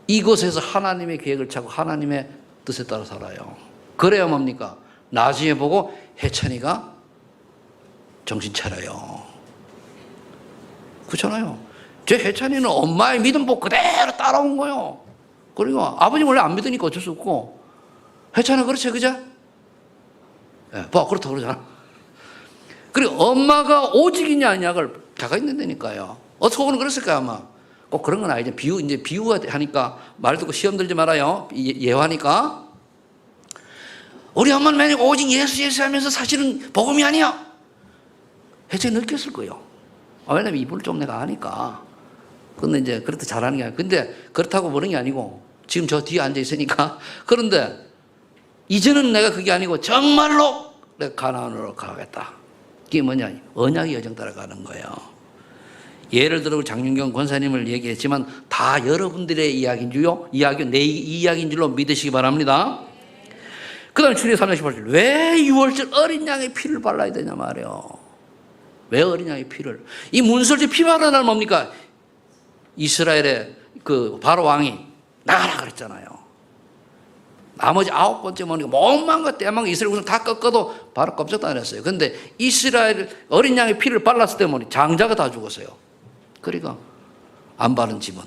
Speaker 1: 이곳에서 하나님의 계획을 찾고 하나님의 뜻에 따라 살아요. 그래야 뭡니까? 나중에 보고 혜찬이가 정신 차려요. 그렇잖아요. 제 혜찬이는 엄마의 믿음 복 그대로 따라온 거예요. 그리고 아버지 원래 안 믿으니까 어쩔 수 없고 혜찬아 그렇지 그죠? 네, 봐 그렇다고 그러잖아. 그리고 엄마가 오직이냐 아니냐를 자가 있는 데니까요. 속으로는 그랬을까요 아마. 꼭 그런 건 아니죠. 이제 비유가 하니까 말 듣고 시험 들지 말아요. 예화니까. 우리 엄마는 만약 오직 예수 하면서 사실은 복음이 아니야. 혜찬이 느꼈을 거예요. 왜냐면 이분을 좀 내가 아니까. 근데 이제 그렇다 잘하는 게 아니고. 근데 그렇다고 보는 게 아니고 지금 저 뒤에 앉아 있으니까. 그런데 이제는 내가 그게 아니고 정말로 내가 가나안으로 가겠다. 그게 뭐냐? 언약의 여정 따라 가는 거예요. 예를 들어 장윤경 권사님을 얘기했지만 다 여러분들의 이야기인 줄요. 내 이야기인 줄로 믿으시기 바랍니다. 그 다음에 출애굽기 3장 18절. 왜 6월절 어린 양의 피를 발라야 되냐 말이에요. 왜 어린 양의 피를? 이 문설주 피 바르는 날 뭡니까? 이스라엘의 그 바로 왕이 나가라 그랬잖아요. 나머지 9번째 뭐니까 몸만 것 때만 이스라엘 우선 다 꺾어도 바로 껍질도 안 했어요. 근데 이스라엘 어린 양의 피를 발랐을 때 뭐니 장자가 다 죽었어요. 그러니까 안 바른 집은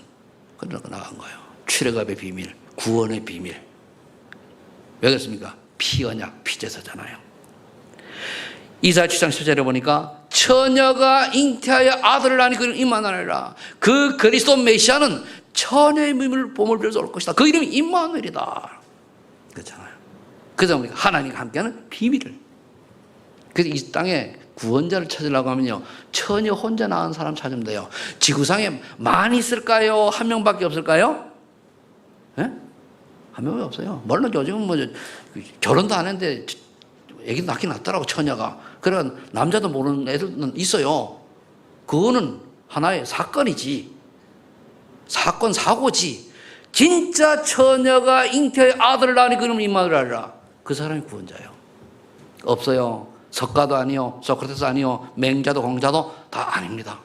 Speaker 1: 그러고 나간 거예요. 출애굽의 비밀, 구원의 비밀. 왜 그렇습니까? 피언약, 피제사잖아요. 이사야 7장 10절에 보니까 처녀가 잉태하여 아들을 낳으니 그 이름 임마누엘이라. 그 그리스도 메시아는 처녀의 몸을 봄을 빌어서 올 것이다. 그 이름이 임마누엘이다. 그렇잖아요. 그래서 하나님과 함께하는 비밀을. 그래서 이 땅에 구원자를 찾으려고 하면요, 처녀 혼자 낳은 사람 찾으면 돼요. 지구상에 많이 있을까요? 한 명밖에 없을까요? 예? 한 명이 없어요. 물론 요즘은 뭐 결혼도 안 했는데 애기도 낳긴 낳더라고 처녀가. 그런 남자도 모르는 애들은 있어요. 그거는 하나의 사건이지. 사건 사고지. 진짜 처녀가 잉태의 아들을 낳으니 그 이름은 임마누엘이라. 그 사람이 구원자예요. 없어요. 석가도 아니요, 소크라테스 아니요, 맹자도 공자도 다 아닙니다.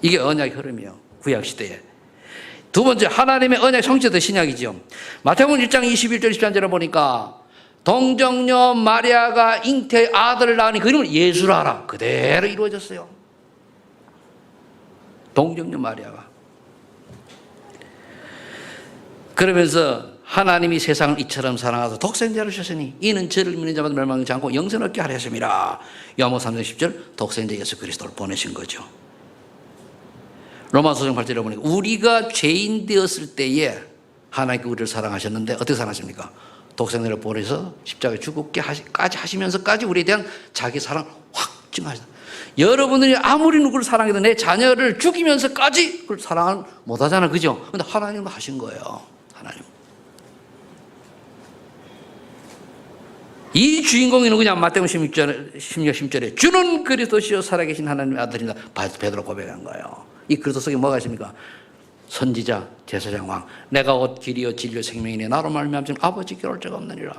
Speaker 1: 이게 언약의 흐름이에요. 구약 시대에. 두 번째, 하나님의 언약 성취된 신약이죠. 마태복음 1장 21절 23절에 보니까 동정녀 마리아가 잉태의 아들을 낳으니 그 이름을 예수라 하라. 그대로 이루어졌어요. 동정녀 마리아가. 그러면서 하나님이 세상을 이처럼 사랑하사 독생자를 주셨으니 이는 저를 믿는 자마다 멸망하지 않고 영생을 얻게 하려 하심이라. 요한복음 3장 10절 독생자 예수 그리스도를 보내신 거죠. 로마서 5장 8절에 보니까 우리가 죄인 되었을 때에 하나님께 우리를 사랑하셨는데 어떻게 사랑하십니까? 독생자를 보내서 십자가에 죽기까지 하시면서까지 우리에 대한 자기 사랑을 확 증하셨다. 여러분들이 아무리 누구를 사랑해도 내 자녀를 죽이면서까지 그걸 사랑을 못하잖아, 그죠? 근데 하나님은 하신 거예요. 하나님. 이 주인공이 누구냐? 마태복음 16절에 주는 그리스도시요 살아계신 하나님의 아들이다. 베드로 고백한 거예요. 이 그리스도 속에 뭐가 있습니까? 선지자, 제사장, 왕. 내가 옷 길이요 진리요 생명이니 나로 말미암아 아버지께 올 자가 없느니라.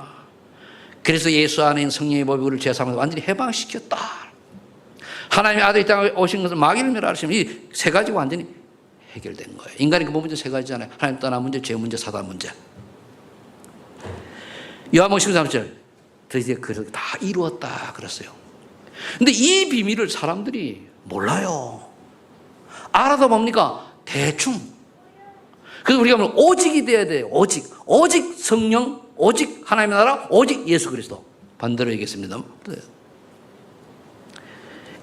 Speaker 1: 그래서 예수 안에 있는 성령의 법이 우리를 죄사함에서 완전히 해방시켰다. 하나님의 아들이 땅에 오신 것은 마귀를 멸하시면 이 세 가지가 완전히 해결된 거예요. 인간의 근본 문제 세 가지잖아요. 하나님 떠난 문제, 죄 문제, 사단 문제. 요한복음 13절 드디어 그걸 다 이루었다 그랬어요. 근데 이 비밀을 사람들이 몰라요. 알아도 뭡니까? 대충. 그래서 우리가 뭐 오직이 돼야 돼요. 오직 성령, 오직 하나님의 나라, 오직 예수 그리스도. 반대로 얘기했습니다.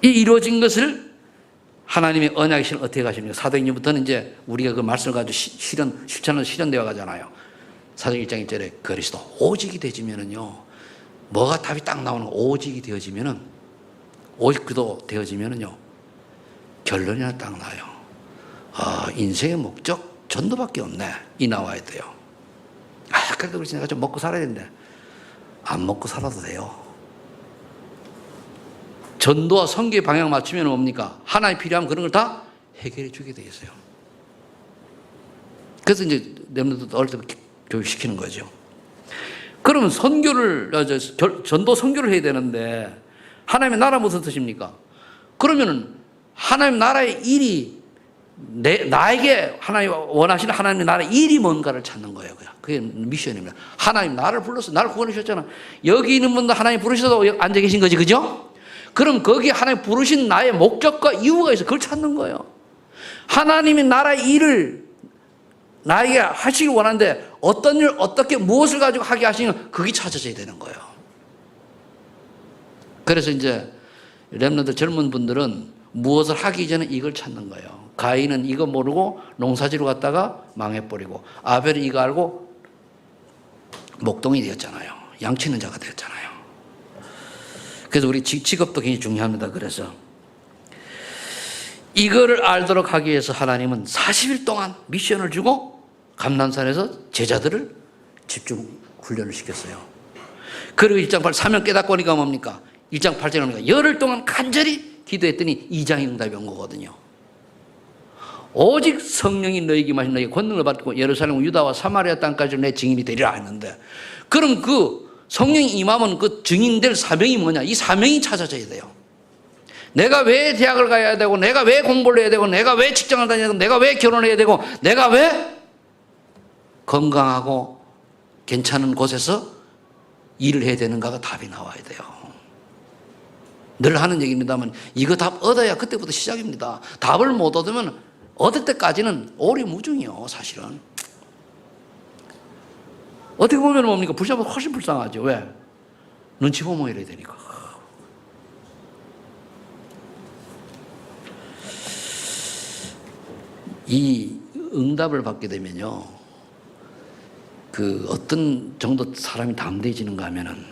Speaker 1: 이 이루어진 것을 하나님의 언약의 실은 어떻게 가십니까? 사도행전부터는 이제 우리가 그 말씀을 가지고 실천으로 실현되어 가잖아요. 사도행 1장 1절에 그리스도 오직이 되어지면은요, 뭐가 답이 딱 나오는 거, 오직이 되어지면은, 오직 그도 되어지면은요, 결론이 하나 딱 나요. 인생의 목적 전도밖에 없네. 이 나와야 돼요. 그래도 그렇지 내가 좀 먹고 살아야 되는데 안 먹고 살아도 돼요. 전도와 선교의 방향 맞추면 뭡니까? 하나님 필요하면 그런 걸 다 해결해 주게 돼 있어요. 그래서 이제 렘넌트도 어릴 때부터 교육시키는 거죠. 그러면 전도 선교를 해야 되는데 하나님의 나라 무슨 뜻입니까? 그러면은 하나님 나라의 일이 나에게 하나님 원하시는 하나님의 나라의 일이 뭔가를 찾는 거예요. 그게 미션입니다. 하나님 나를 불러서 나를 구원해 주셨잖아. 여기 있는 분도 하나님 부르셔서 앉아 계신 거지, 그죠? 그럼 거기 하나님 부르신 나의 목적과 이유가 있어. 그걸 찾는 거예요. 하나님의 나라의 일을 나에게 하시길 원하는데 어떤 일, 어떻게, 무엇을 가지고 하게 하시면 그게 찾아져야 되는 거예요. 그래서 이제 렘넌트 젊은 분들은 무엇을 하기 전에 이걸 찾는 거예요. 가인은 이거 모르고 농사지로 갔다가 망해버리고 아벨은 이거 알고 목동이 되었잖아요. 양치는 자가 되었잖아요. 그래서 우리 직업도 굉장히 중요합니다. 그래서 이거를 알도록 하기 위해서 하나님은 40일 동안 미션을 주고 감난산에서 제자들을 집중 훈련을 시켰어요. 그리고 1장 8 사명 깨닫고 오니까 뭡니까? 1장 8절에 뭡니까? 열흘 동안 간절히 기도했더니 2장의 응답이 온 거거든요. 오직 성령이 너에게 마신 너에게 권능을 받고 예루살렘 유다와 사마리아 땅까지 내 증인이 되리라 했는데, 그럼 그 성령이 임하면 그 증인될 사명이 뭐냐? 이 사명이 찾아져야 돼요. 내가 왜 대학을 가야 되고, 내가 왜 공부를 해야 되고, 내가 왜 직장을 다녀야 되고, 내가 왜 결혼해야 되고, 내가 왜 건강하고 괜찮은 곳에서 일을 해야 되는가가 답이 나와야 돼요. 늘 하는 얘기입니다만 이거 답 얻어야 그때부터 시작입니다. 답을 못 얻으면 얻을 때까지는 오리무중이요. 사실은 어떻게 보면 뭡니까? 불쌍하면 훨씬 불쌍하죠. 왜? 눈치 보면 이래야 되니까. 이 응답을 받게 되면요, 그 어떤 정도 사람이 담대해지는가 하면은,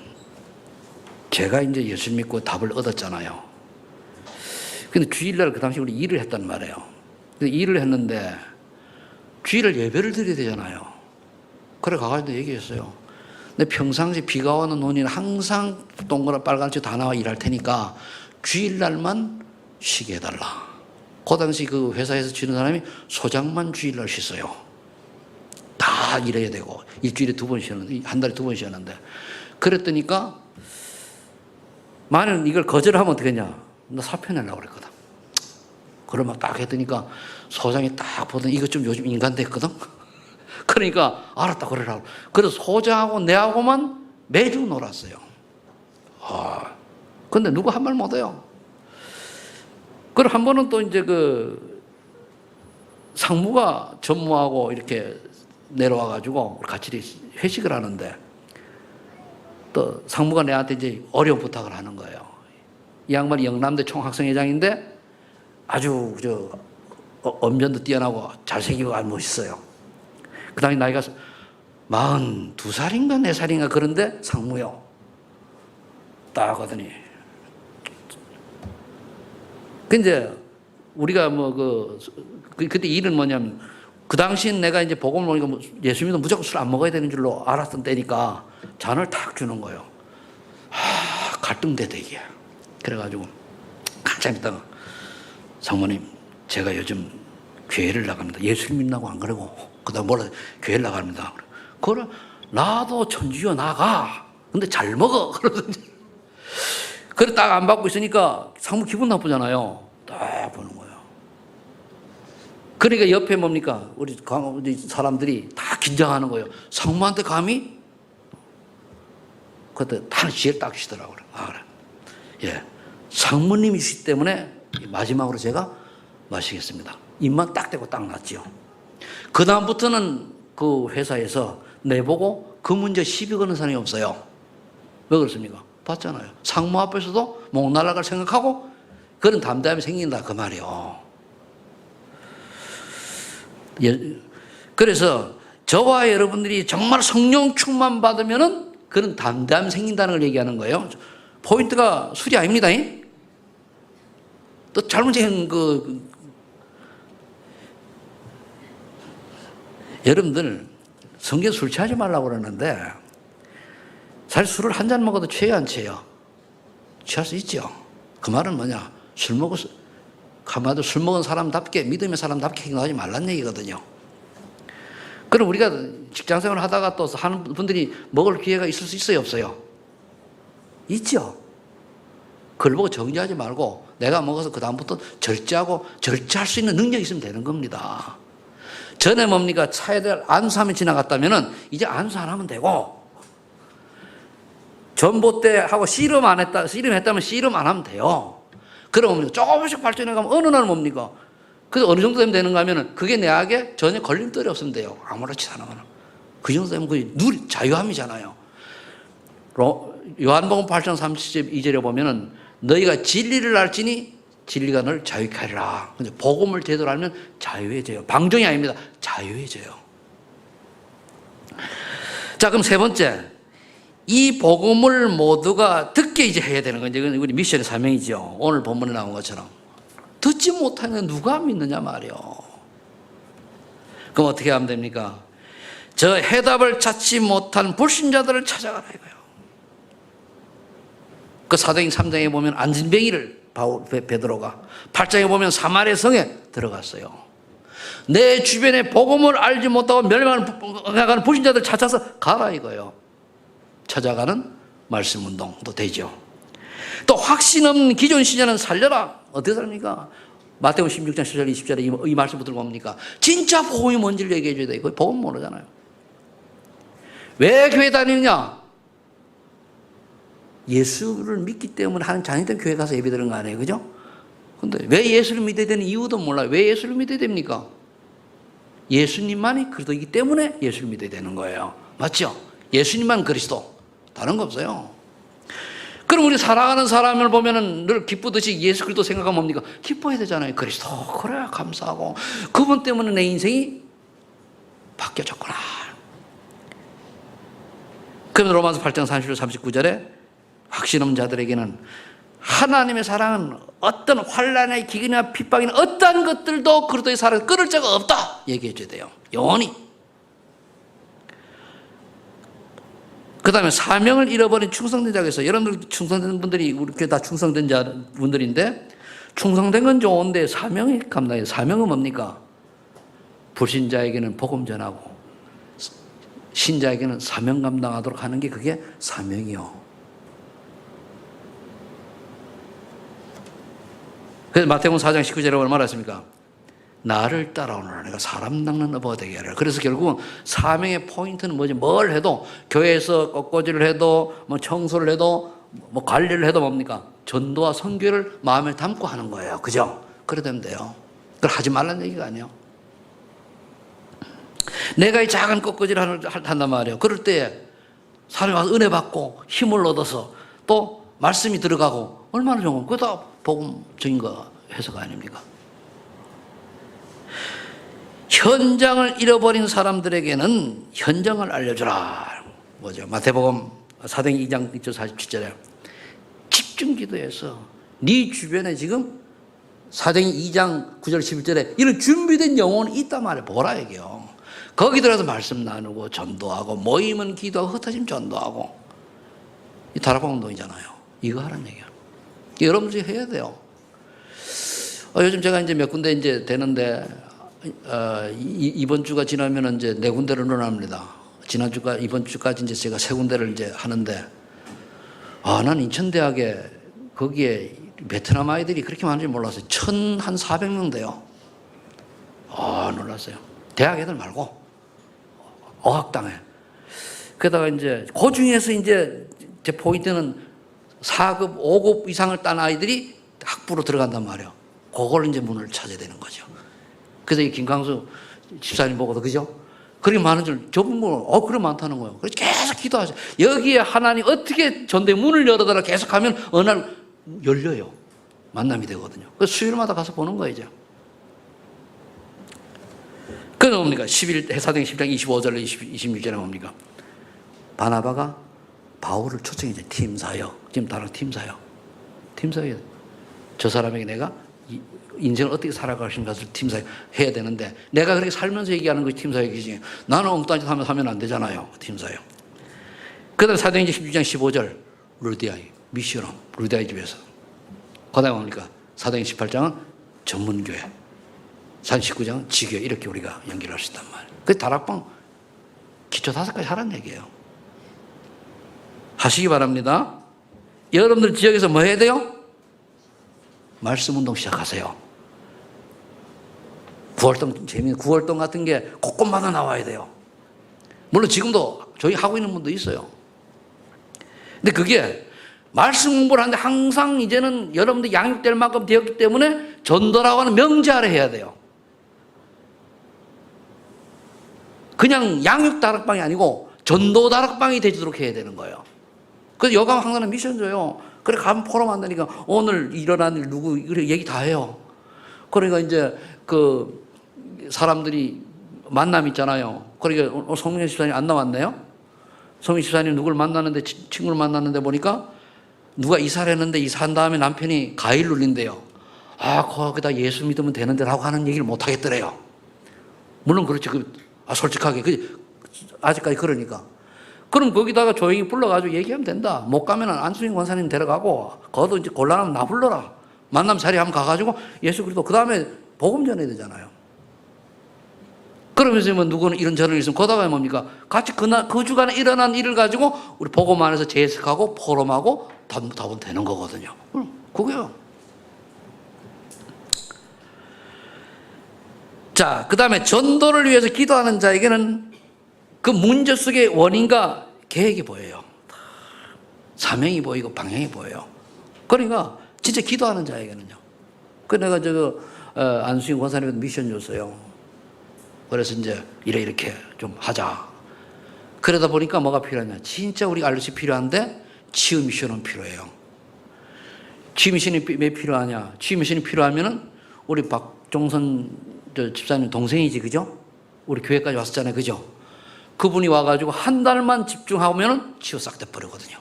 Speaker 1: 제가 이제 예수 믿고 답을 얻었잖아요. 근데 주일날 그 당시 우리 일을 했단 말이에요. 근데 일을 했는데 주일날 예배를 드려야 되잖아요. 그래 가가지고 얘기했어요. 근데 평상시 비가 오는 논에는 항상 동그란 빨간색 다 나와 일할 테니까 주일날만 쉬게 해달라. 그 당시 그 회사에서 쉬는 사람이 소장만 주일날 쉬었어요. 다 일해야 되고 일주일에 2번 쉬었는데, 한 달에 2번 쉬었는데, 그랬더니까 만약 이걸 거절하면 어떻게 했냐? 나 사표 내려고 그랬거든. 그러면 딱 했더니까 소장이 딱 보더니 이거 좀 요즘 인간 됐거든. 그러니까 알았다 그러라고. 그래서 소장하고 내하고만 매주 놀았어요. 근데 누구 한 말 못해요. 그리고 한 번은 또 이제 그 상무가 전무하고 이렇게 내려와가지고 같이 회식을 하는데, 또 상무가 내한테 이제 어려운 부탁을 하는 거예요. 이 양반이 영남대 총학생회장인데 아주 언변도 뛰어나고 잘생기고 아주 멋있어요. 그 당시 나이가 42살인가 4살인가 그런데 상무요. 딱 하더니, 근데 우리가 그때 일은 뭐냐면, 그 당시엔 내가 이제 복음을 보니까 예수 믿으면 무조건 술 안 먹어야 되는 줄로 알았던 때니까 잔을 탁 주는 거예요. 갈등되다 이게. 그래가지고 한참 있다가, 상무님 제가 요즘 교회를 나갑니다. 예수 믿는다고 안 그러고 그 다음 뭐라 교회를 나갑니다. 그래 나도 천주교 나가. 근데 잘 먹어. 그러더니 그래 딱 안 받고 있으니까 상무 기분 나쁘잖아요. 딱 보는 거예요. 그러니까 옆에 뭡니까? 우리 사람들이 다 긴장하는 거예요. 상무한테 감히? 그때 다 지혜를 딱 주시더라고요. 그래. 예. 상무님이시기 때문에 마지막으로 제가 마시겠습니다. 입만 딱 대고 딱 놨지요. 그다음부터는 그 회사에서 내보고 그 문제 시비 거는 사람이 없어요. 왜 그렇습니까? 봤잖아요. 상무 앞에서도 목 날아갈 생각하고 그런 담대함이 생긴다 그 말이요. 그래서 저와 여러분들이 정말 성령 충만 받으면은 그런 담대함이 생긴다는 걸 얘기하는 거예요. 포인트가 술이 아닙니다. 또 잘못된 여러분들 성경 술 취하지 말라고 그러는데 사실 술을 한 잔 먹어도 취해요, 안 취해요? 취할 수 있죠. 그 말은 뭐냐? 한마디로 술 먹은 사람답게, 믿음의 사람답게 행동하지 말란 얘기거든요. 그럼 우리가 직장생활을 하다가 또 하는 분들이 먹을 기회가 있을 수 있어요, 없어요? 있죠. 그걸 보고 정죄하지 말고 내가 먹어서 그 다음부터 절제하고 절제할 수 있는 능력이 있으면 되는 겁니다. 전에 뭡니까? 차에들 안수하면 지나갔다면은 이제 안수 안 하면 되고, 전봇대하고 씨름했다면 씨름 안 하면 돼요. 그럼 조금씩 발전해 가면 어느 날 뭡니까? 그래서 어느 정도 되면 되는가 하면은 그게 내에게 전혀 걸림돌이 없으면 돼요. 아무렇지 않으면. 그 정도 되면 그게 자유함이잖아요. 요한복음 8장 32절에 보면은 너희가 진리를 알지니 진리가 너를 자유케 하리라. 근데 복음을 제대로 알면 자유해져요. 방종이 아닙니다. 자유해져요. 자, 그럼 세 번째. 이 복음을 모두가 듣게 이제 해야 되는 건 이제 우리 미션의 사명이죠. 오늘 본문에 나온 것처럼. 듣지 못하는 누가 믿느냐 말이요. 그럼 어떻게 하면 됩니까? 저 해답을 찾지 못한 불신자들을 찾아가라 이거예요. 그 사도행 3장에 보면 안진뱅이를 베드로가, 8장에 보면 사마리아 성에 들어갔어요. 내 주변에 복음을 알지 못하고 멸망하는 불신자들 찾아서 가라 이거예요. 찾아가는 말씀 운동도 되죠. 또 확신 없는 기존 신자는 살려라. 어떻게 살립니까? 마태복음 16장 10절 20절에 이 말씀 붙들고 뭡니까? 진짜 복음이 뭔지를 얘기해 줘야 돼요. 복음 모르잖아요. 왜 교회 다니느냐? 예수를 믿기 때문에 하는 자녀들 교회 가서 예배 드리는 거 아니에요, 그죠? 근데 왜 예수를 믿어야 되는 이유도 몰라요. 왜 예수를 믿어야 됩니까? 예수님만이 그리스도이기 때문에 예수를 믿어야 되는 거예요. 맞죠? 예수님만 그리스도, 다른 거 없어요. 그럼 우리 사랑하는 사람을 보면은 늘 기쁘듯이 예수 그리스도 생각하면 뭡니까? 기뻐해야 되잖아요. 그리스도, 그래, 감사하고. 그분 때문에 내 인생이 바뀌어졌구나. 그럼 로마서 8장 30절 39절에 확신 없는 자들에게는 하나님의 사랑은 어떤 환난의 기근이나 핍박이나 어떠한 것들도 그리스도의 사랑을 끊을 자가 없다 얘기해 줘야 돼요. 영원히. 그 다음에 사명을 잃어버린 충성된 자가 있어요. 여러분들 충성된 분들이 우리 교회 다 충성된 분들인데, 충성된 건 좋은데 사명이 감당해요. 사명은 뭡니까? 불신자에게는 복음 전하고 신자에게는 사명 감당하도록 하는 게 그게 사명이요. 그래서 마태복음 4장 19절에 얼마나 했습니까? 나를 따라오너라 내가 사람 낚는 어부가 되게 하라. 그래서 결국은 사명의 포인트는 뭐지? 뭘 해도, 교회에서 꽃꽂이를 해도, 뭐 청소를 해도, 뭐 관리를 해도 뭡니까? 전도와 선교를 마음에 담고 하는 거예요. 그죠? 그래 되면 돼요. 그걸 하지 말라는 얘기가 아니에요. 내가 이 작은 꽃꽂이를 한단 말이에요. 그럴 때 사람이 와서 은혜 받고 힘을 얻어서 또 말씀이 들어가고 얼마나 좋은 거. 그거 다 복음적인 거 해석 아닙니까? 현장을 잃어버린 사람들에게는 현장을 알려주라. 뭐죠? 마태복음 사도행 2장 47절에 집중 기도해서 네 주변에 지금 사도행 2장 9절 11절에 이런 준비된 영혼이 있단 말이에요. 보라 얘기요. 거기 들어가서 말씀 나누고 전도하고 모임은 기도하고 흩어짐 전도하고 이 다락방 운동이잖아요. 이거 하라는 얘기야. 여러분들이 해야 돼요. 요즘 제가 이제 몇 군데 이제 되는데 이번 주가 지나면 이제 네 군데를 늘어납니다. 이번 주까지 이제 제가 세 군데를 이제 하는데, 난 인천대학에 거기에 베트남 아이들이 그렇게 많은지 몰랐어요. 1,400명 돼요. 놀랐어요. 대학 애들 말고 어학당에. 그러다가 이제 그 중에서 이제 제 포인트는 4급, 5급 이상을 딴 아이들이 학부로 들어간단 말이에요. 그걸 이제 문을 찾아야 되는 거죠. 그래서 이 김광수 집사님 보고도, 그죠? 그렇게 많은 줄, 저분 뭐, 그래 많다는 거예요. 그래서 계속 기도하세요. 여기에 하나님 어떻게 전대 문을 열어달라 계속 하면 어느 날 열려요. 만남이 되거든요. 그래서 수요일마다 가서 보는 거예요, 이제. 그게 뭡니까? 사도행 10장 25절, 26절에 뭡니까? 바나바가 바울을 초청이죠. 팀사역. 지금 다른 팀사역. 팀사역. 저 사람에게 내가 인생을 어떻게 살아가신 것을 팀사역 해야 되는데 내가 그렇게 살면서 얘기하는 것이 팀사역이지 나는 엉뚱한 짓 하면 안 되잖아요. 팀사역. 그 다음에 사도행전 16장 15절 루디아이 미션홈 루디아이 집에서 그 다음에 뭡니까? 사도행전 18장은 전문교회 39장은 지교회 이렇게 우리가 연결할 수 있단 말이에요. 그 다락방 기초 5가지 하라는 얘기예요. 하시기 바랍니다. 여러분들 지역에서 뭐 해야 돼요? 말씀 운동 시작하세요. 9월동 재미있는 9월동 같은 게 곳곳마다 나와야 돼요. 물론 지금도 저희 하고 있는 분도 있어요. 근데 그게 말씀 공부를 하는데 항상 이제는 여러분들 양육될 만큼 되었기 때문에 전도라고 하는 명제 아래 해야 돼요. 그냥 양육 다락방이 아니고 전도 다락방이 되도록 해야 되는 거예요. 그래서 여감 항상 미션 줘요. 그래 가면 포럼 한다니까 오늘 일어난 일 누구 그래 얘기 다 해요. 그러니까 이제 그 사람들이 만남 있잖아요. 그러니까 성민 집사님 안 나왔네요. 성민 집사님 누구를 만나는데 친구를 만났는데 보니까 누가 이사를 했는데 이사한 다음에 남편이 가일 눌린대요. 아 거기다 예수 믿으면 되는데라고 하는 얘기를 못 하겠더래요. 물론 그렇지. 솔직하게 아직까지 그러니까. 그럼 거기다가 조용히 불러가지고 얘기하면 된다. 못 가면 안수인 권사님 데려가고 거기도 이제 곤란하면 나 불러라. 만남 자리 한번 가가지고 예수 그리스도 그 다음에 복음 전해야 되잖아요. 그러면서 뭐 누구는 이런 저런 일 있으면 거다가 뭡니까? 같이 그 주간에 일어난 일을 가지고 우리 복음 안에서 재해석하고 포럼하고 답은 되는 거거든요. 그게요. 자, 그 다음에 전도를 위해서 기도하는 자에게는 그 문제 속의 원인과 계획이 보여요. 사명이 보이고 방향이 보여요. 그러니까 진짜 기도하는 자에게는요. 그 내가 안수인 권사님한테 미션 줬어요. 그래서 이제 이렇게 좀 하자. 그러다 보니까 뭐가 필요하냐. 진짜 우리가 알것이 필요한데 치유 미션은 필요해요. 치유 미션이 왜 필요하냐. 치유 미션이 필요하면은 우리 박종선 집사님 동생이지 그죠? 우리 교회까지 왔었잖아요. 그죠? 그분이 와가지고 한 달만 집중하면은 치유 싹 돼버리거든요.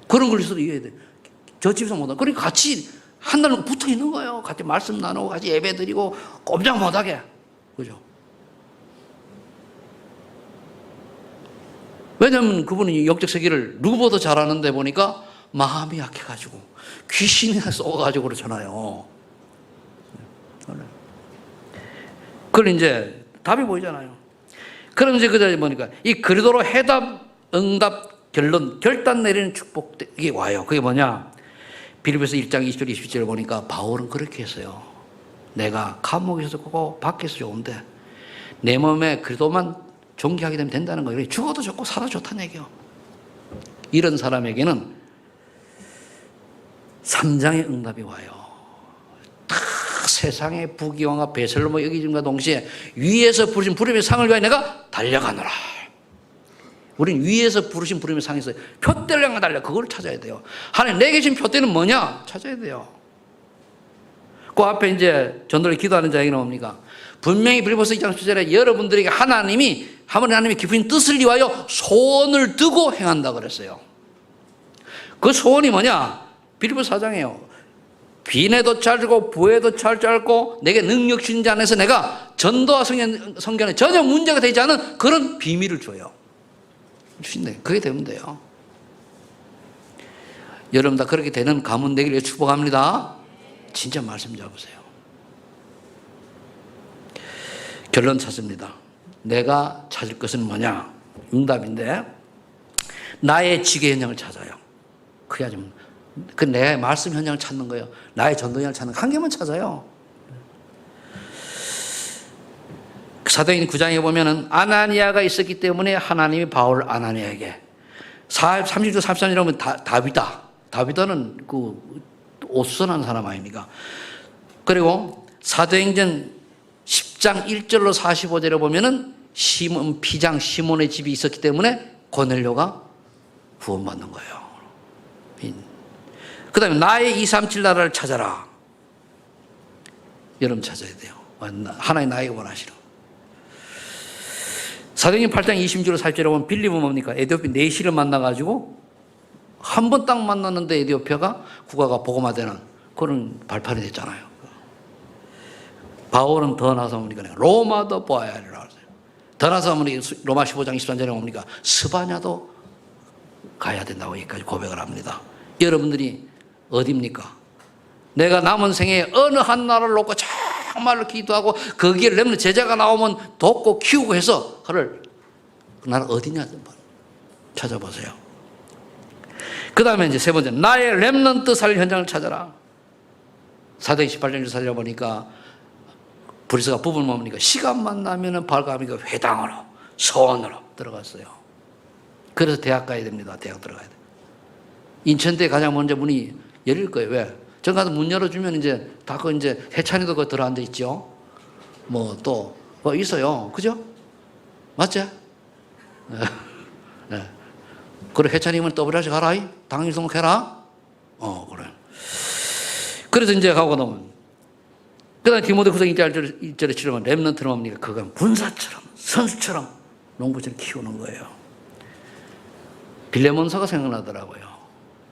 Speaker 1: 그런 걸 있어도 이해해야 돼. 저 집에서 못하. 그러니까 같이 한 달 붙어 있는 거예요. 같이 말씀 나누고 같이 예배 드리고 꼼짝 못하게. 그죠? 왜냐하면 그분이 영적 세계를 누구보다 잘하는데 보니까 마음이 약해가지고 귀신이 쏘가지고 그러잖아요. 그걸 이제 답이 보이잖아요. 그럼 이제 그다음에 보니까 이 그리도로 해답, 응답, 결론, 결단 내리는 축복이 와요. 그게 뭐냐? 빌립보서 1장 20절 27절 보니까 바울은 그렇게 했어요. 내가 감옥에서 좋고 밖에서 좋은데 내 몸에 그리도만 존귀하게 되면 된다는 거예요. 죽어도 좋고 살아도 좋다는 얘기예요. 이런 사람에게는 3장의 응답이 와요. 다 세상의 부귀왕과 배설모 여기짐과 동시에 위에서 부르신 부름의 상을 위하여 내가 달려가노라. 우린 위에서 부르신 부름의 상이 있어요. 표대를 향해 달려. 그걸 찾아야 돼요. 하나님 내게 주신 표대는 뭐냐? 찾아야 돼요. 그 앞에 이제 전도를 기도하는 자에게는 뭡니까? 분명히 빌립보서 2장 10절에 여러분들에게 하나님이 깊은 뜻을 위하여 소원을 두고 행한다 그랬어요. 그 소원이 뭐냐? 빌립보서 4장이에요. 빈에도 짧고 부에도 짧고 내게 능력 주신 자 안에서 내가 전도와 성견에 전혀 문제가 되지 않은 그런 비밀을 줘요. 주신대. 그게 되면 돼요. 여러분 다 그렇게 되는 가문 되기를 축복합니다. 진짜 말씀 잡으세요. 결론 찾습니다. 내가 찾을 것은 뭐냐? 응답인데 나의 지계 현장을 찾아요. 그게 아주 내 말씀 현장을 찾는 거예요. 나의 전도 현장을 찾는 한 개만 찾아요. 사도행전 9장에 보면은 아나니아가 있었기 때문에 하나님이 바울 아나니아에게 30절 33절에 보면 다비다는 그 오수선한 사람 아닙니까? 그리고 사도행전 10장 1절로 45절에 보면은 피장 시몬의 집이 있었기 때문에 고넬료가 구원받는 거예요. 그 다음에 나의 237 나라를 찾아라. 여러분 찾아야 돼요. 하나님 나에게 원하시는. 사도행전 8장 26절로 40절에 보면 빌립은 뭡니까? 에티오피 내시를 만나가지고 한 번 딱 만났는데 에티오피아가 국가가 복음화되는 그런 발판이 됐잖아요. 바울은 더 나서 뭡니까? 로마도 보아야 하리라. 더 나서 로마 15장 23절에 뭡니까? 스바냐도 가야 된다고 여기까지 고백을 합니다. 여러분들이 어디입니까? 내가 남은 생에 어느 한 나라를 놓고 정말로 기도하고 거기에 렘넌트 제자가 나오면 돕고 키우고 해서 그 나라 어디냐 한번 찾아보세요. 그 다음에 이제 세 번째, 나의 렘넌트 살릴 현장을 찾아라. 사도행 18장을 살려보니까 브리스가 부부를 뭡니까? 시간만 나면은 발감이가 회당으로, 서원으로 들어갔어요. 그래서 대학 가야 됩니다. 대학 들어가야 돼. 인천대 가장 먼저 문이 열릴 거예요. 왜? 전 가서 문 열어주면 이제 다 이제 해찬이도 그 들어앉아 있죠. 뭐 또 뭐 있어요. 그죠? 맞지? 네. 그래, 해찬이면 WRC 가라. 당일 등록해라. 그래. 그래서 이제 가고 나면, 그 다음에 디모데후서 1절에 치르면 렘넌트는 뭡니까? 그건 군사처럼, 선수처럼, 농부처럼 키우는 거예요. 빌레몬서가 생각나더라고요.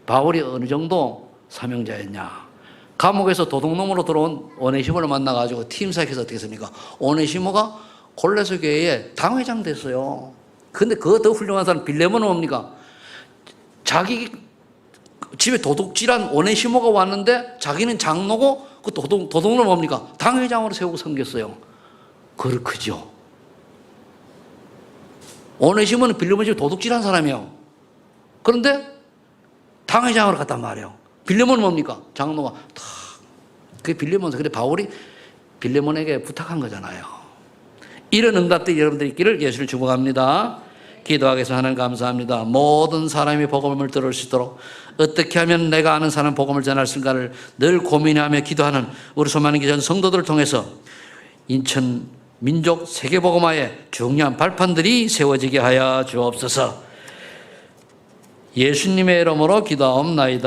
Speaker 1: 바울이 어느 정도 사명자였냐. 감옥에서 도둑놈으로 들어온 오네시모를 만나가지고 팀 사역해서 어떻게 했습니까? 오네시모가 골레서 교회에 당회장 됐어요. 근데 그거 더 훌륭한 사람 빌레몬은 뭡니까? 자기 집에 도둑질한 오네시모가 왔는데 자기는 장로고 그 도둑놈을 뭡니까? 당회장으로 세우고 섬겼어요. 그렇죠. 오네시모는 빌레몬 집에 도둑질한 사람이에요. 그런데 당회장으로 갔단 말이에요. 빌레몬은 뭡니까? 장로가 다 그게 빌레몬서. 근데 바울이 빌레몬에게 부탁한 거잖아요. 이런 응답들이 여러분들이 있기를 예수를 축복합니다. 기도하겠습니다. 하나님 감사합니다. 모든 사람이 복음을 들을 수 있도록 어떻게 하면 내가 아는 사람 복음을 전할 수 있을까를 늘 고민하며 기도하는 우리 소망의 전 성도들을 통해서 인천 민족 세계복음화의 중요한 발판들이 세워지게 하여 주옵소서. 예수님의 이름으로 기도하옵나이다.